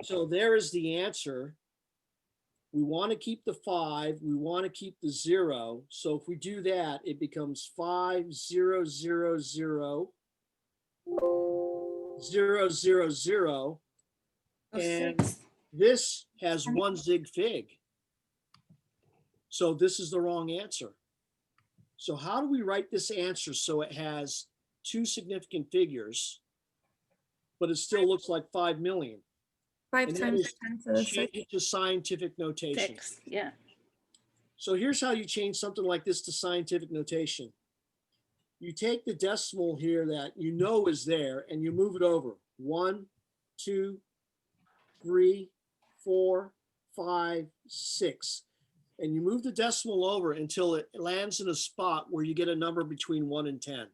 So there is the answer. We want to keep the 5. We want to keep the 0. So if we do that, it becomes 5, 0, 0, 0, 0, 0, 0. And this has 1 zig fig. So this is the wrong answer. So how do we write this answer so it has 2 significant figures, but it still looks like 5 million? 5 And that times is 10 to the change 6th. it to scientific notation. 6, yeah. So here's how you change something like this to scientific notation. You take the decimal here that you know is there and you move it over. 1, 2, 3, 4, 5, 6. And you move the decimal over until it lands in a spot where you get a number between 1 and 10.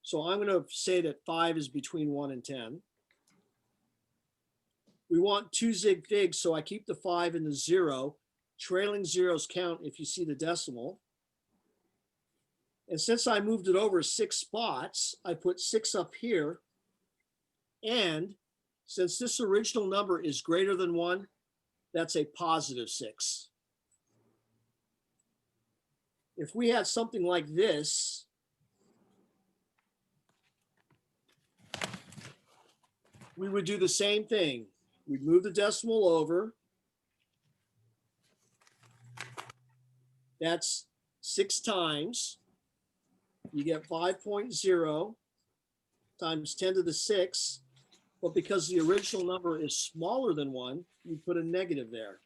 So I'm going to say that 5 is between 1 and 10. We want 2 zig figs, so I keep the 5 and the 0. Trailing zeros count if you see the decimal. And since I moved it over 6 spots, I put 6 up here. And since this original number is greater than 1, that's a positive 6. If we had something like this, we would do the same thing. We'd move the decimal over. That's 6 times. You get 5.0 times 10 to the 6. But because the original number is smaller than 1, you put a negative there.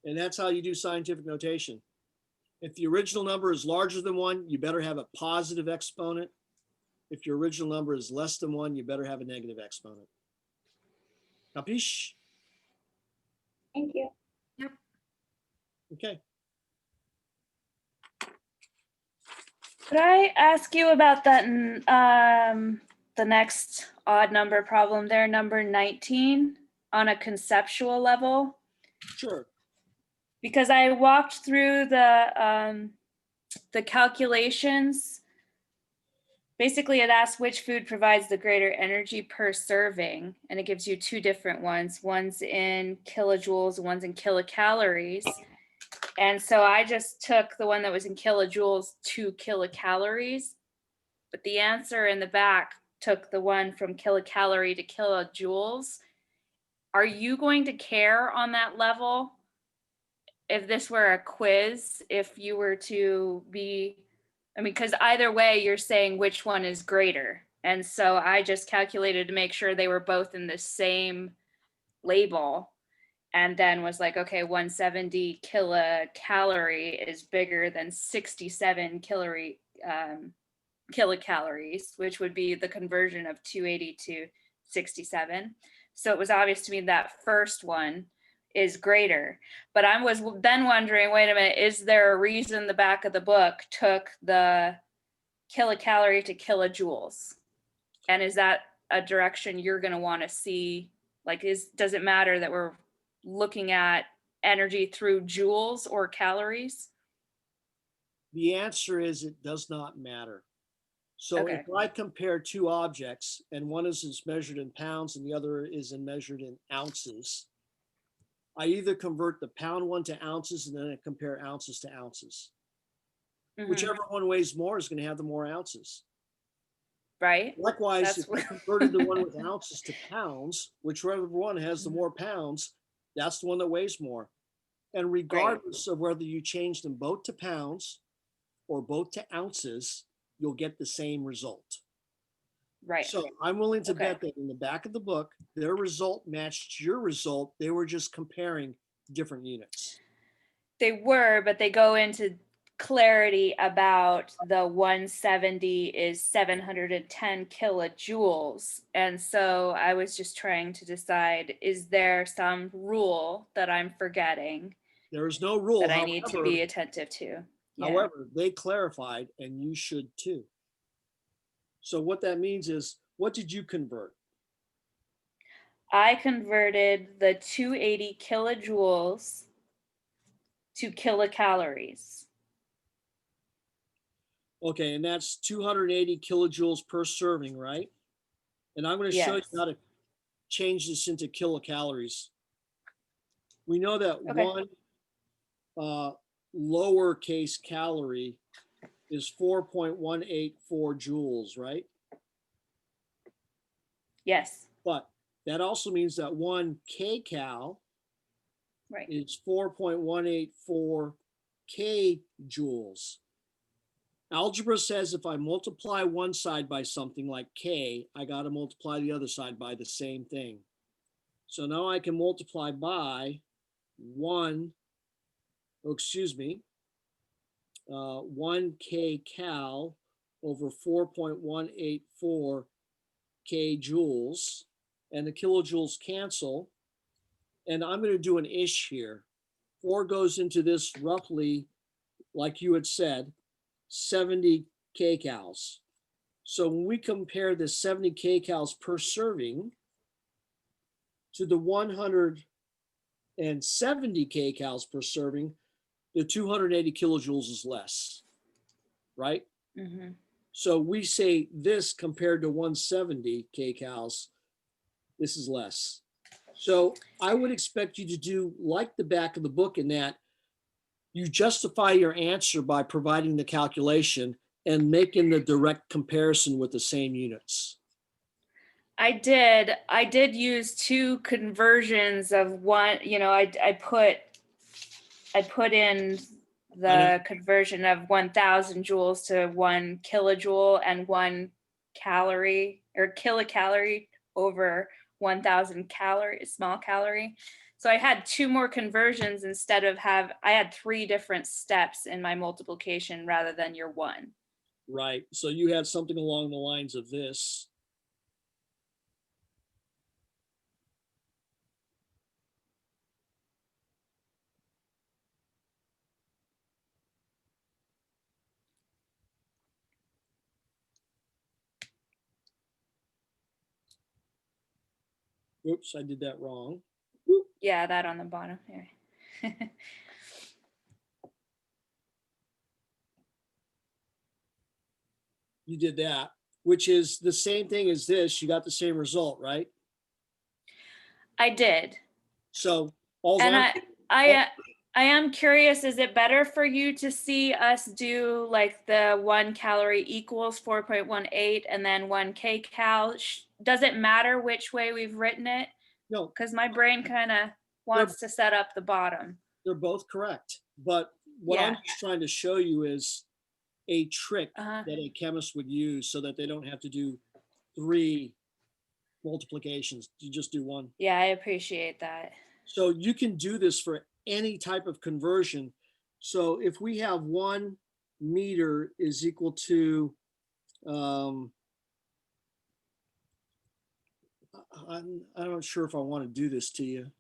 And that's how you do scientific notation. If the original number is larger than 1, you better have a positive exponent. If your original number is less than 1, you better have a negative exponent. Capiche? Thank you. Yep. Okay. Could I ask you about that, the next odd number problem there, number 19, on a conceptual level? Sure. Because I walked through the calculations. Basically, it asks which food provides the greater energy per serving, and it gives you 2 different ones. One's in kilojoules, one's in kilocalories. And so I just took the one that was in kilojoules to kilocalories, but the answer in the back took the one from kilocalorie to kilojoules. Are you going to care on that level? If this were a quiz, if you were to be, I mean, because either way, you're saying which one is greater. And so I just calculated to make sure they were both in the same label. And then was like, okay, 170 kilocalorie is bigger than 67 kilocalories, which would be the conversion of 280 to 67. So it was obvious to me that first one is greater. But I was then wondering, wait a minute, is there a reason the back of the book took the kilocalorie to kilojoules? And is that a direction you're going to want to see? Like, does it matter that we're looking at energy through joules or calories? The answer is it does not matter. So Okay. if I compare 2 objects and one is measured in pounds and the other is measured in ounces, I either convert the pound one to ounces and then I compare ounces to ounces. Mhm. Whichever one weighs more is going to have the more ounces. Right? Likewise, That's if I what- converted the one with ounces to pounds, whichever one has the more pounds, that's the one that weighs more. And regardless of whether you change them both to pounds or both to ounces, you'll get the same result. Right. So I'm willing to Okay. bet that in the back of the book, their result matched your result. They were just comparing different units. They were, but they go into clarity about the 170 is 710 kilojoules. And so I was just trying to decide, is there some rule that I'm forgetting There is no rule. that I need to However- be attentive to? Yeah. However, they clarified, and you should too. So what that means is, what did you convert? I converted the 280 kilojoules to kilocalories. Okay, and that's 280 kilojoules per serving, right? And I'm going to show you Yes. how to change this into kilocalories. We know that Okay. one lowercase calorie is 4.184 joules, right? Yes, But that also means that one kcal right. is 4.184 kjoules. Algebra says if I multiply one side by something like k, I got to multiply the other side by the same thing. So now I can multiply by 1 kcal over 4.184 kjoules, and the kilojoules cancel. And I'm going to do an ish here. 4 goes into this roughly, like you had said, 70 kcals. So when we compare the 70 kcals per serving to the 170 kcals per serving, the 280 kilojoules is less, right? Mm-hmm. So we say this compared to 170 kcals, this is less. So I would expect you to do like the back of the book in that you justify your answer by providing the calculation and making the direct comparison with the same units. I did use two conversions of one, I put in the conversion of 1,000 joules to 1 kilojoule and 1 calorie or kilocalorie over 1,000 calories, small calorie. So I had two more conversions instead of I had 3 different steps in my multiplication rather than your one. Right. So you had something along the lines of this. Oops, I did that wrong. Yeah, that on the bottom here. You did that, which is the same thing as this. You got the same result, right? I did. So all And I am curious, is it better for you to see us do like the 1 calorie equals 4.18 and then 1 kcal? Does it matter which way we've written it? no, Because my brain kind of wants to set up the bottom. they're both correct. But what I'm Yeah. just trying to show you is a trick Uh-huh. that a chemist would use so that they don't have to do 3 multiplications. You just do 1. Yeah, I appreciate that. So you can do this for any type of conversion. So if we have 1 meter is equal to, I'm not sure if I want to do this to you.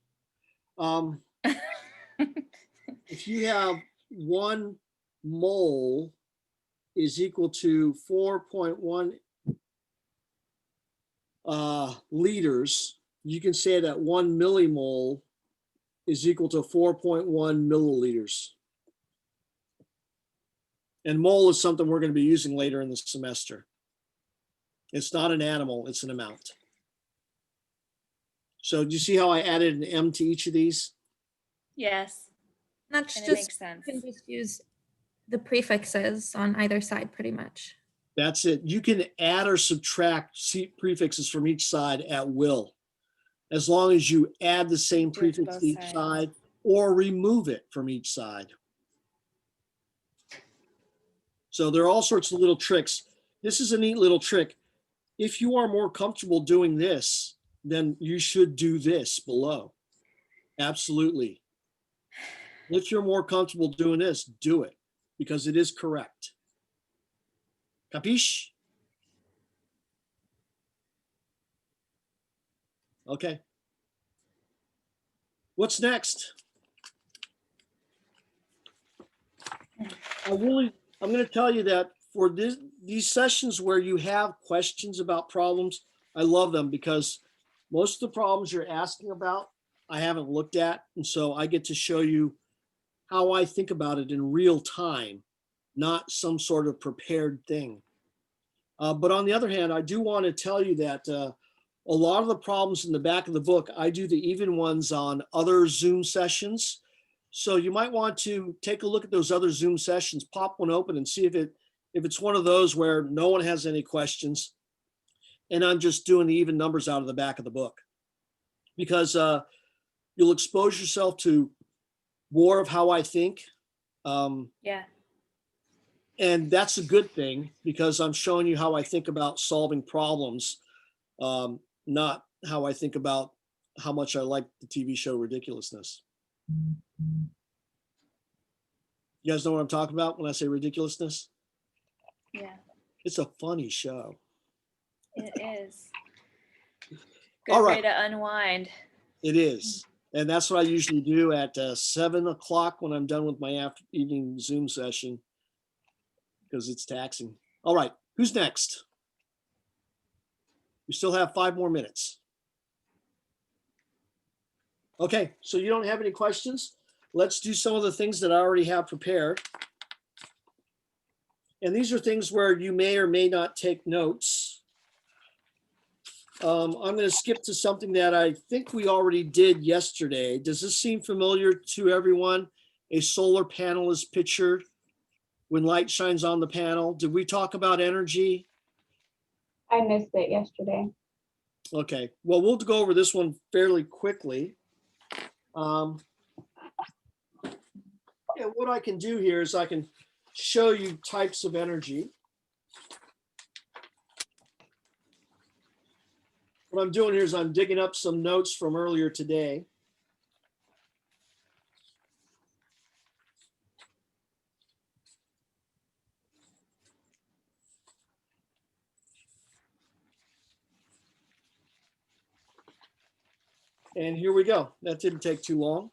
If you have 1 mole is equal to 4.1 liters, you can say that 1 millimole is equal to 4.1 milliliters. And mole is something we're going to be using later in the semester. It's not an animal, it's an amount. So do you see how I added an M to each of these? Yes, That's and it just, makes sense. you can just use the prefixes on either side pretty much. That's it. You can add or subtract prefixes from each side at will, as long as you add the same Do it to prefix both to each sides. side or remove it from each side. So there are all sorts of little tricks. This is a neat little trick. If you are more comfortable doing this, then you should do this below. Absolutely. If you're more comfortable doing this, do it because it is correct. Capiche? Okay. What's next? I'm going to tell you that for these sessions where you have questions about problems, I love them because most of the problems you're asking about, I haven't looked at. And so I get to show you how I think about it in real time, not some sort of prepared thing. But on the other hand, I do want to tell you that a lot of the problems in the back of the book, I do the even ones on other Zoom sessions. So you might want to take a look at those other Zoom sessions, pop one open and see if it's one of those where no one has any questions. And I'm just doing the even numbers out of the back of the book. Because you'll expose yourself to more of how I think. Yeah. And that's a good thing because I'm showing you how I think about solving problems, not how I think about how much I like the TV show Ridiculousness. You guys know what I'm talking about when I say ridiculousness? Yeah, It's a funny show. it is. All Good right. way to unwind. It is. And that's what I usually do at 7 o'clock when I'm done with my evening Zoom session because it's taxing. All right. Who's next? We still have 5 more minutes. Okay. So you don't have any questions? Let's do some of the things that I already have prepared. And these are things where you may or may not take notes. I'm going to skip to something that I think we already did yesterday. Does this seem familiar to everyone? A solar panel is pictured when light shines on the panel. Did we talk about energy? I missed it yesterday. Okay, well, we'll go over this one fairly quickly. Yeah, what I can do here is I can show you types of energy. What I'm doing here is I'm digging up some notes from earlier today. And here we go. That didn't take too long.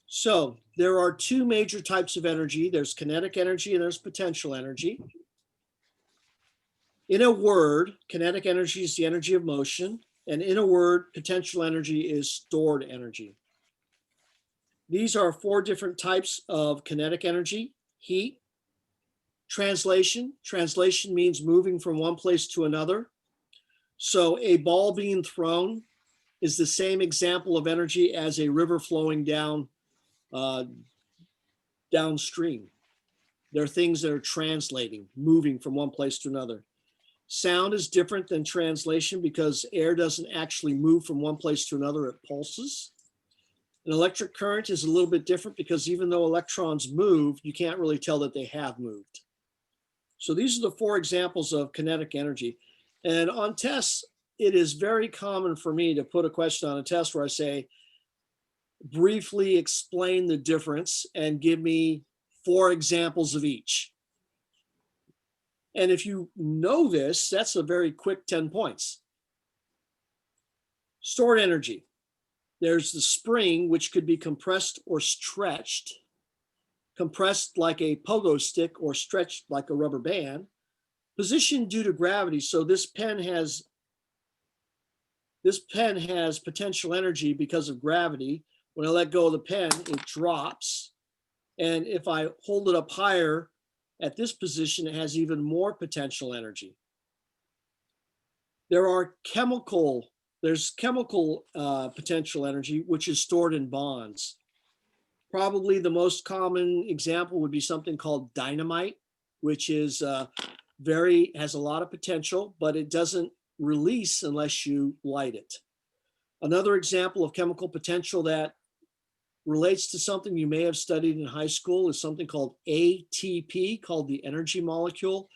So there are 2 major types of energy. There's kinetic energy and there's potential energy. In a word, kinetic energy is the energy of motion. And in a word, potential energy is stored energy. These are 4 different types of kinetic energy: heat, translation. Translation means moving from one place to another. So a ball being thrown is the same example of energy as a river flowing downstream. There are things that are translating, moving from one place to another. Sound is different than translation because air doesn't actually move from one place to another, it pulses. An electric current is a little bit different because even though electrons move, you can't really tell that they have moved. So these are the 4 examples of kinetic energy. And on tests, it is very common for me to put a question on a test where I say, briefly explain the difference and give me 4 examples of each. And if you know this, that's a very quick 10 points. Stored energy. There's the spring, which could be compressed or stretched. Compressed like a pogo stick or stretched like a rubber band. Position due to gravity. So this pen has potential energy because of gravity. When I let go of the pen, it drops. And if I hold it up higher at this position, it has even more potential energy. There's chemical potential energy, which is stored in bonds. Probably the most common example would be something called dynamite, which is has a lot of potential, but it doesn't release unless you light it. Another example of chemical potential that relates to something you may have studied in high school is something called ATP, called the energy molecule.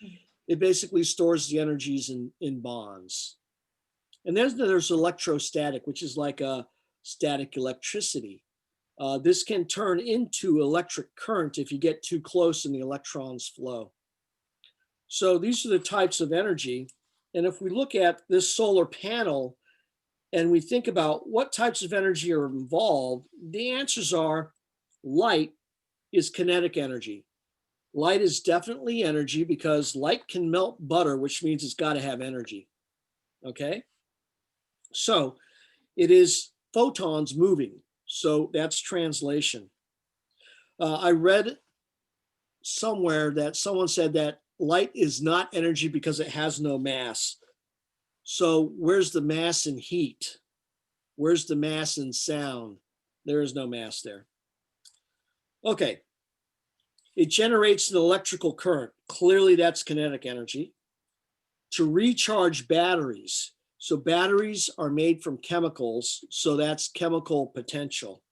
It basically stores the energies in bonds. And then there's electrostatic, which is like a static electricity. This can turn into electric current if you get too close and the electrons flow. So these are the types of energy. And if we look at this solar panel and we think about what types of energy are involved, the answers are light is kinetic energy. Light is definitely energy because light can melt butter, which means it's got to have energy. Okay? So it is photons moving. So that's translation. I read somewhere that someone said that light is not energy because it has no mass. So where's the mass in heat? Where's the mass in sound? There is no mass there. Okay. It generates an electrical current. Clearly that's kinetic energy. To recharge batteries. So batteries are made from chemicals, so that's chemical potential.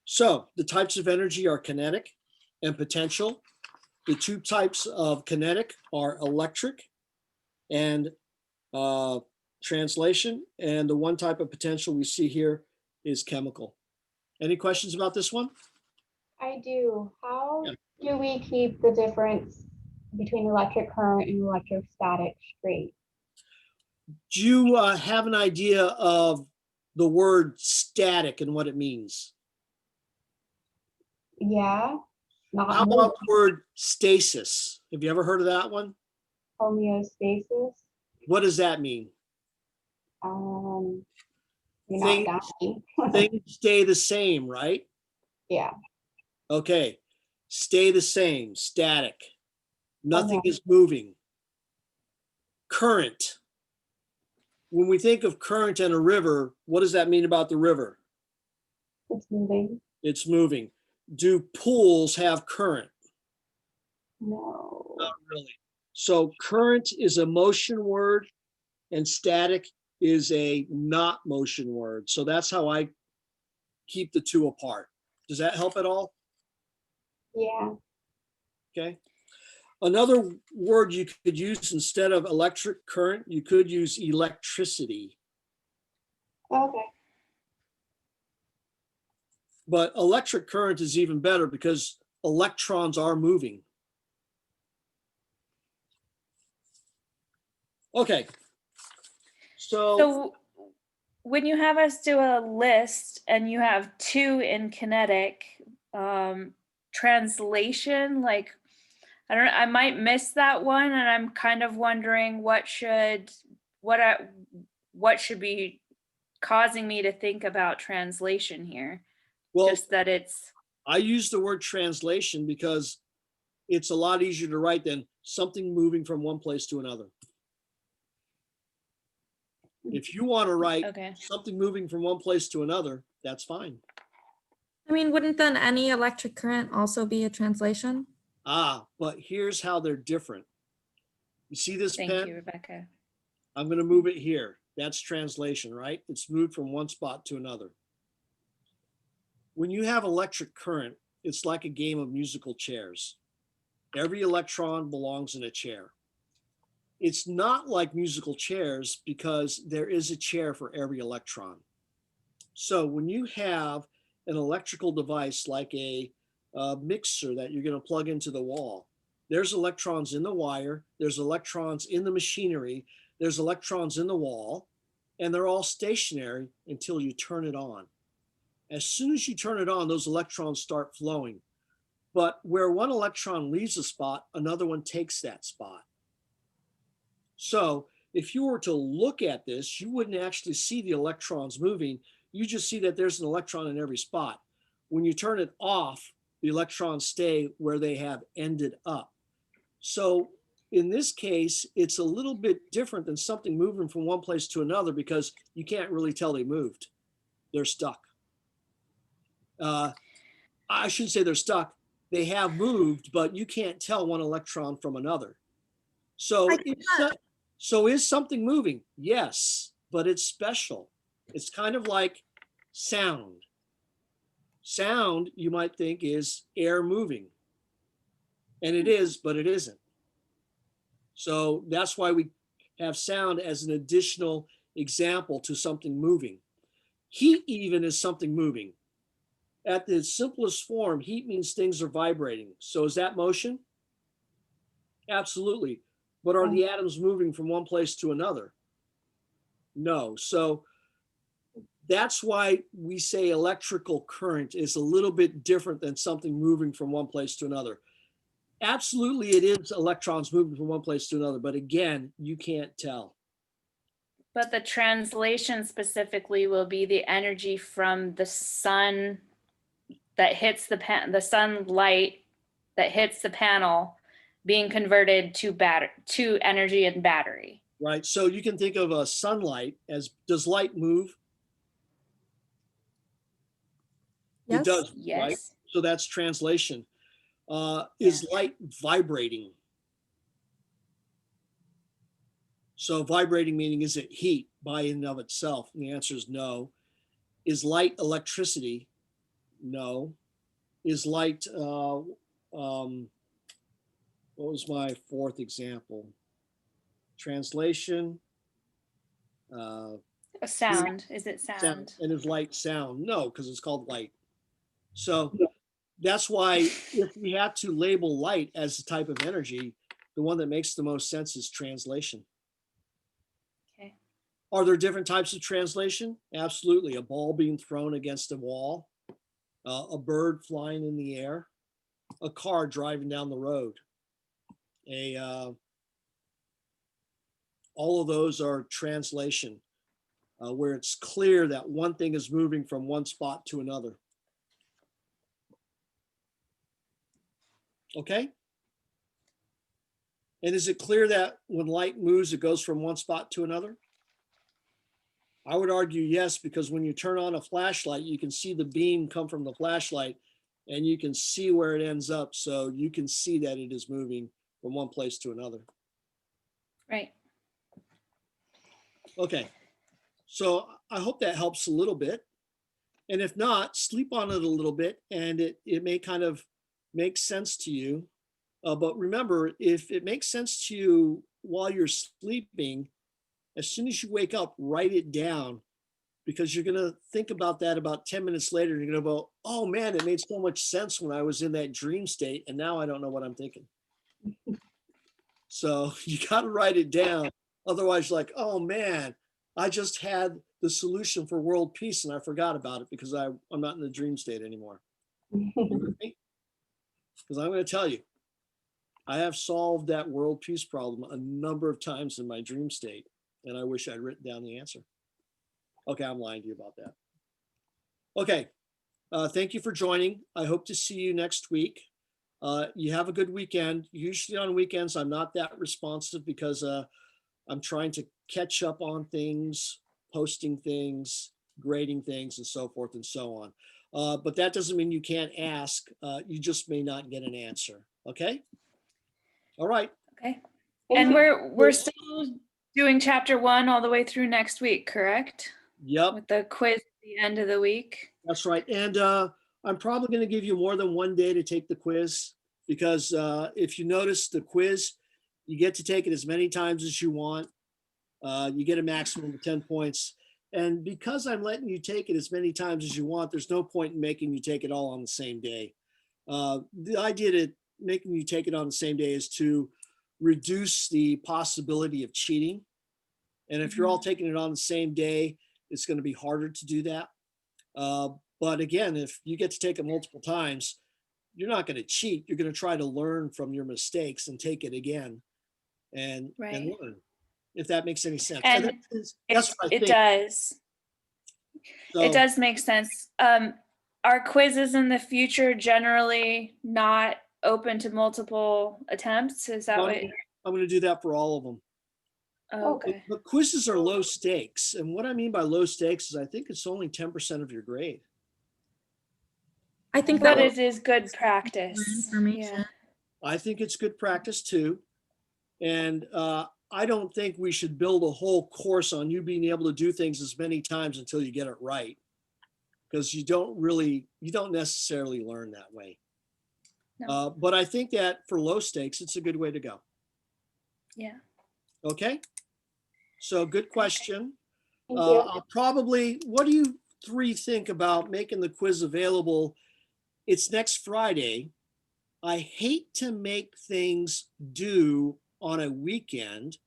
So the types of energy are kinetic and potential. The two types of kinetic are electric and translation, and the one type of potential we see here is chemical. Any questions about this one? I do. How Yeah. do we keep the difference between electric current and electrostatic straight? Do you have an idea of the word static and what it means? Yeah, not How about the word stasis? Have you ever heard of that one? homeostasis. What does that mean? You're Things, not dying. things stay the same, right? Yeah. Okay, stay the same, static. Nothing Okay. is moving. Current. When we think of current and a river, what does that mean about the river? It's moving. It's moving. Do pools have current? No. Not really. So current is a motion word and static is a not motion word. So that's how I keep the two apart. Does that help at all? Yeah. Okay. Another word you could use instead of electric current, you could use electricity. Okay. But electric current is even better because electrons are moving. Okay. So when you have us do a list and you have 2 in kinetic, translation, like, I don't know, I might miss that one, and I'm kind of wondering what should be causing me to think about translation here. well, Just that it's I use the word translation because it's a lot easier to write than something moving from one place to another. If you want to write okay. something moving from one place to another, that's fine. I mean, wouldn't then any electric current also be a translation? But here's how they're different. You see this Thank pen? you, Rebecca. I'm going to move it here. That's translation, right? It's moved from one spot to another. When you have electric current, it's like a game of musical chairs. Every electron belongs in a chair. It's not like musical chairs because there is a chair for every electron. So when you have an electrical device like a mixer that you're going to plug into the wall, there's electrons in the wire, there's electrons in the machinery, there's electrons in the wall, and they're all stationary until you turn it on. As soon as you turn it on, those electrons start flowing. But where one electron leaves a spot, another one takes that spot. So if you were to look at this, you wouldn't actually see the electrons moving. You just see that there's an electron in every spot. When you turn it off, the electrons stay where they have ended up. So in this case, it's a little bit different than something moving from one place to another because you can't really tell they moved. They're stuck. I shouldn't say they're stuck. They have moved, but you can't tell one electron from another. So is something moving? Yes, but it's special. It's kind of like sound. Sound, you might think, is air moving. And it is, but it isn't. So that's why we have sound as an additional example to something moving. Heat even is something moving. at the simplest form, heat means things are vibrating. So is that motion? Absolutely. But are the atoms moving from one place to another? No. So that's why we say electrical current is a little bit different than something moving from one place to another. Absolutely, it is electrons moving from one place to another, but again, you can't tell. But the translation specifically will be the energy from the sun that hits the sunlight that hits the panel being converted to energy in battery. Right. So you can think of sunlight as, does light move? Yes. It does, Yes. right? So that's translation. Is light vibrating? So vibrating meaning, is it heat by and of itself? And the answer is no. Is light electricity? No. Is light, what was my fourth example? Translation. A sound. Is it sound? And is light sound? No, because it's called light. So that's why if we have to label light as a type of energy, the one that makes the most sense is translation. Okay. Are there different types of translation? Absolutely. A ball being thrown against a wall, a bird flying in the air, a car driving down the road. All of those are translation, where it's clear that one thing is moving from one spot to another. Okay? And is it clear that when light moves, it goes from one spot to another? I would argue yes, because when you turn on a flashlight, you can see the beam come from the flashlight and you can see where it ends up. So you can see that it is moving from one place to another. Right. Okay. So I hope that helps a little bit. And if not, sleep on it a little bit and it may kind of make sense to you. But remember, if it makes sense to you while you're sleeping, as soon as you wake up, write it down, because you're going to think about that about 10 minutes later. And you're going to go, oh man, it made so much sense when I was in that dream state. And now I don't know what I'm thinking. So you got to write it down. Otherwise, you're like, oh man, I just had the solution for world peace and I forgot about it because I'm not in the dream state anymore. Because I'm going to tell you, I have solved that world peace problem a number of times in my dream state, and I wish I'd written down the answer. Okay, I'm lying to you about that. Okay, thank you for joining. I hope to see you next week. You have a good weekend. Usually on weekends, I'm not that responsive because I'm trying to catch up on things, posting things, grading things, and so forth and so on. But that doesn't mean you can't ask. You just may not get an answer. Okay? All right. Okay. And we're still doing chapter 1 all the way through next week, correct? Yep. With the quiz at the end of the week. That's right. And I'm probably going to give you more than one day to take the quiz, because if you notice the quiz, you get to take it as many times as you want. You get a maximum of 10 points. And because I'm letting you take it as many times as you want, there's no point in making you take it all on the same day. The idea to making you take it on the same day is to reduce the possibility of cheating. And if you're all taking it on the same day, it's going to be harder to do that. But again, if you get to take it multiple times, you're not going to cheat. You're going to try to learn from your mistakes and take it again and learn, if that makes any sense. And that's what I think. It does. So, it does make sense. Are quizzes in the future generally not open to multiple attempts? Is that what? I'm going to do that for all of them. Oh, okay. But quizzes are low stakes. And what I mean by low stakes is I think it's only 10% of your grade. I think But that it is good practice. information. Yeah. I think it's good practice too. And I don't think we should build a whole course on you being able to do things as many times until you get it right. Because you don't necessarily learn that way. No. But I think that for low stakes, it's a good way to go. Yeah. Okay. So good question. Thank you. I'll probably, what do you three think about making the quiz available, it's next Friday. I hate to make things due on a weekend,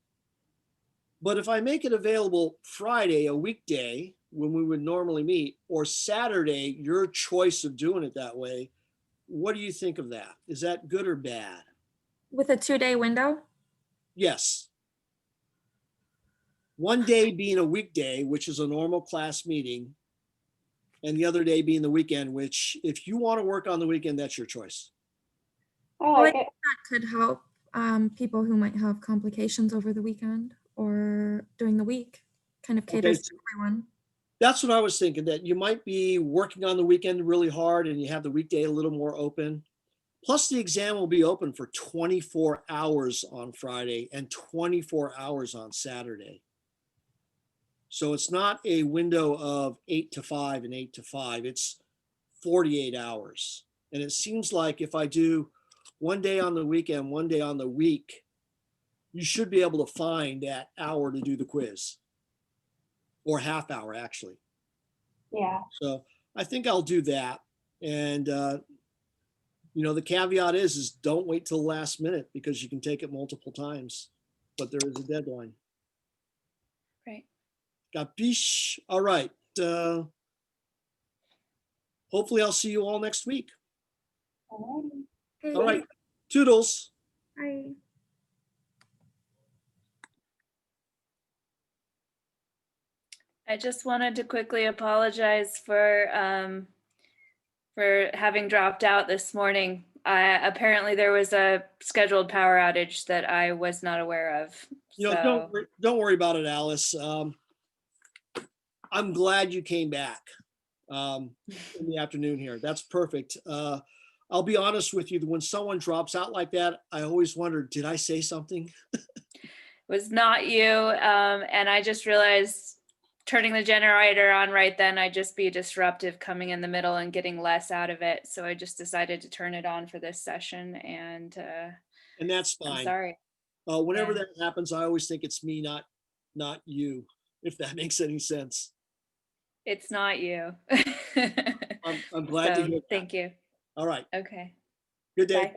but if I make it available Friday, a weekday, when we would normally meet, or Saturday, your choice of doing it that way, what do you think of that? Is that good or bad? With a 2-day window? Yes. One day being a weekday, which is a normal class meeting, and the other day being the weekend, which if you want to work on the weekend, that's your choice. I Well, I like think it. that could help people who might have complications over the weekend or during the week. Kind of caters to everyone. That's what I was thinking, that you might be working on the weekend really hard and you have the weekday a little more open. Plus, the exam will be open for 24 hours on Friday and 24 hours on Saturday. So it's not a window of 8 to 5 and 8 to 5. It's 48 hours. And it seems like if I do one day on the weekend, one day on the week, you should be able to find that hour to do the quiz, or half hour actually. Yeah. So I think I'll do that. And, the caveat is don't wait till the last minute, because you can take it multiple times, but there is a deadline. Right. Capiche? All right. Hopefully I'll see you all next week. Alrighty. Okay. All right. Toodles. Bye. I just wanted to quickly apologize for having dropped out this morning. Apparently there was a scheduled power outage that I was not aware of. So Don't worry about it, Alice. I'm glad you came back in the afternoon here. That's perfect. I'll be honest with you. When someone drops out like that, I always wonder, did I say something? it was not you. And I just realized turning the generator on right then, I'd just be disruptive coming in the middle and getting less out of it. So I just decided to turn it on for this session, and that's I'm fine. sorry. Whenever Yeah. that happens, I always think it's me, not you, if that makes any sense. It's not you. I'm glad to So, hear that. thank you. All right. Okay. Good day. Bye.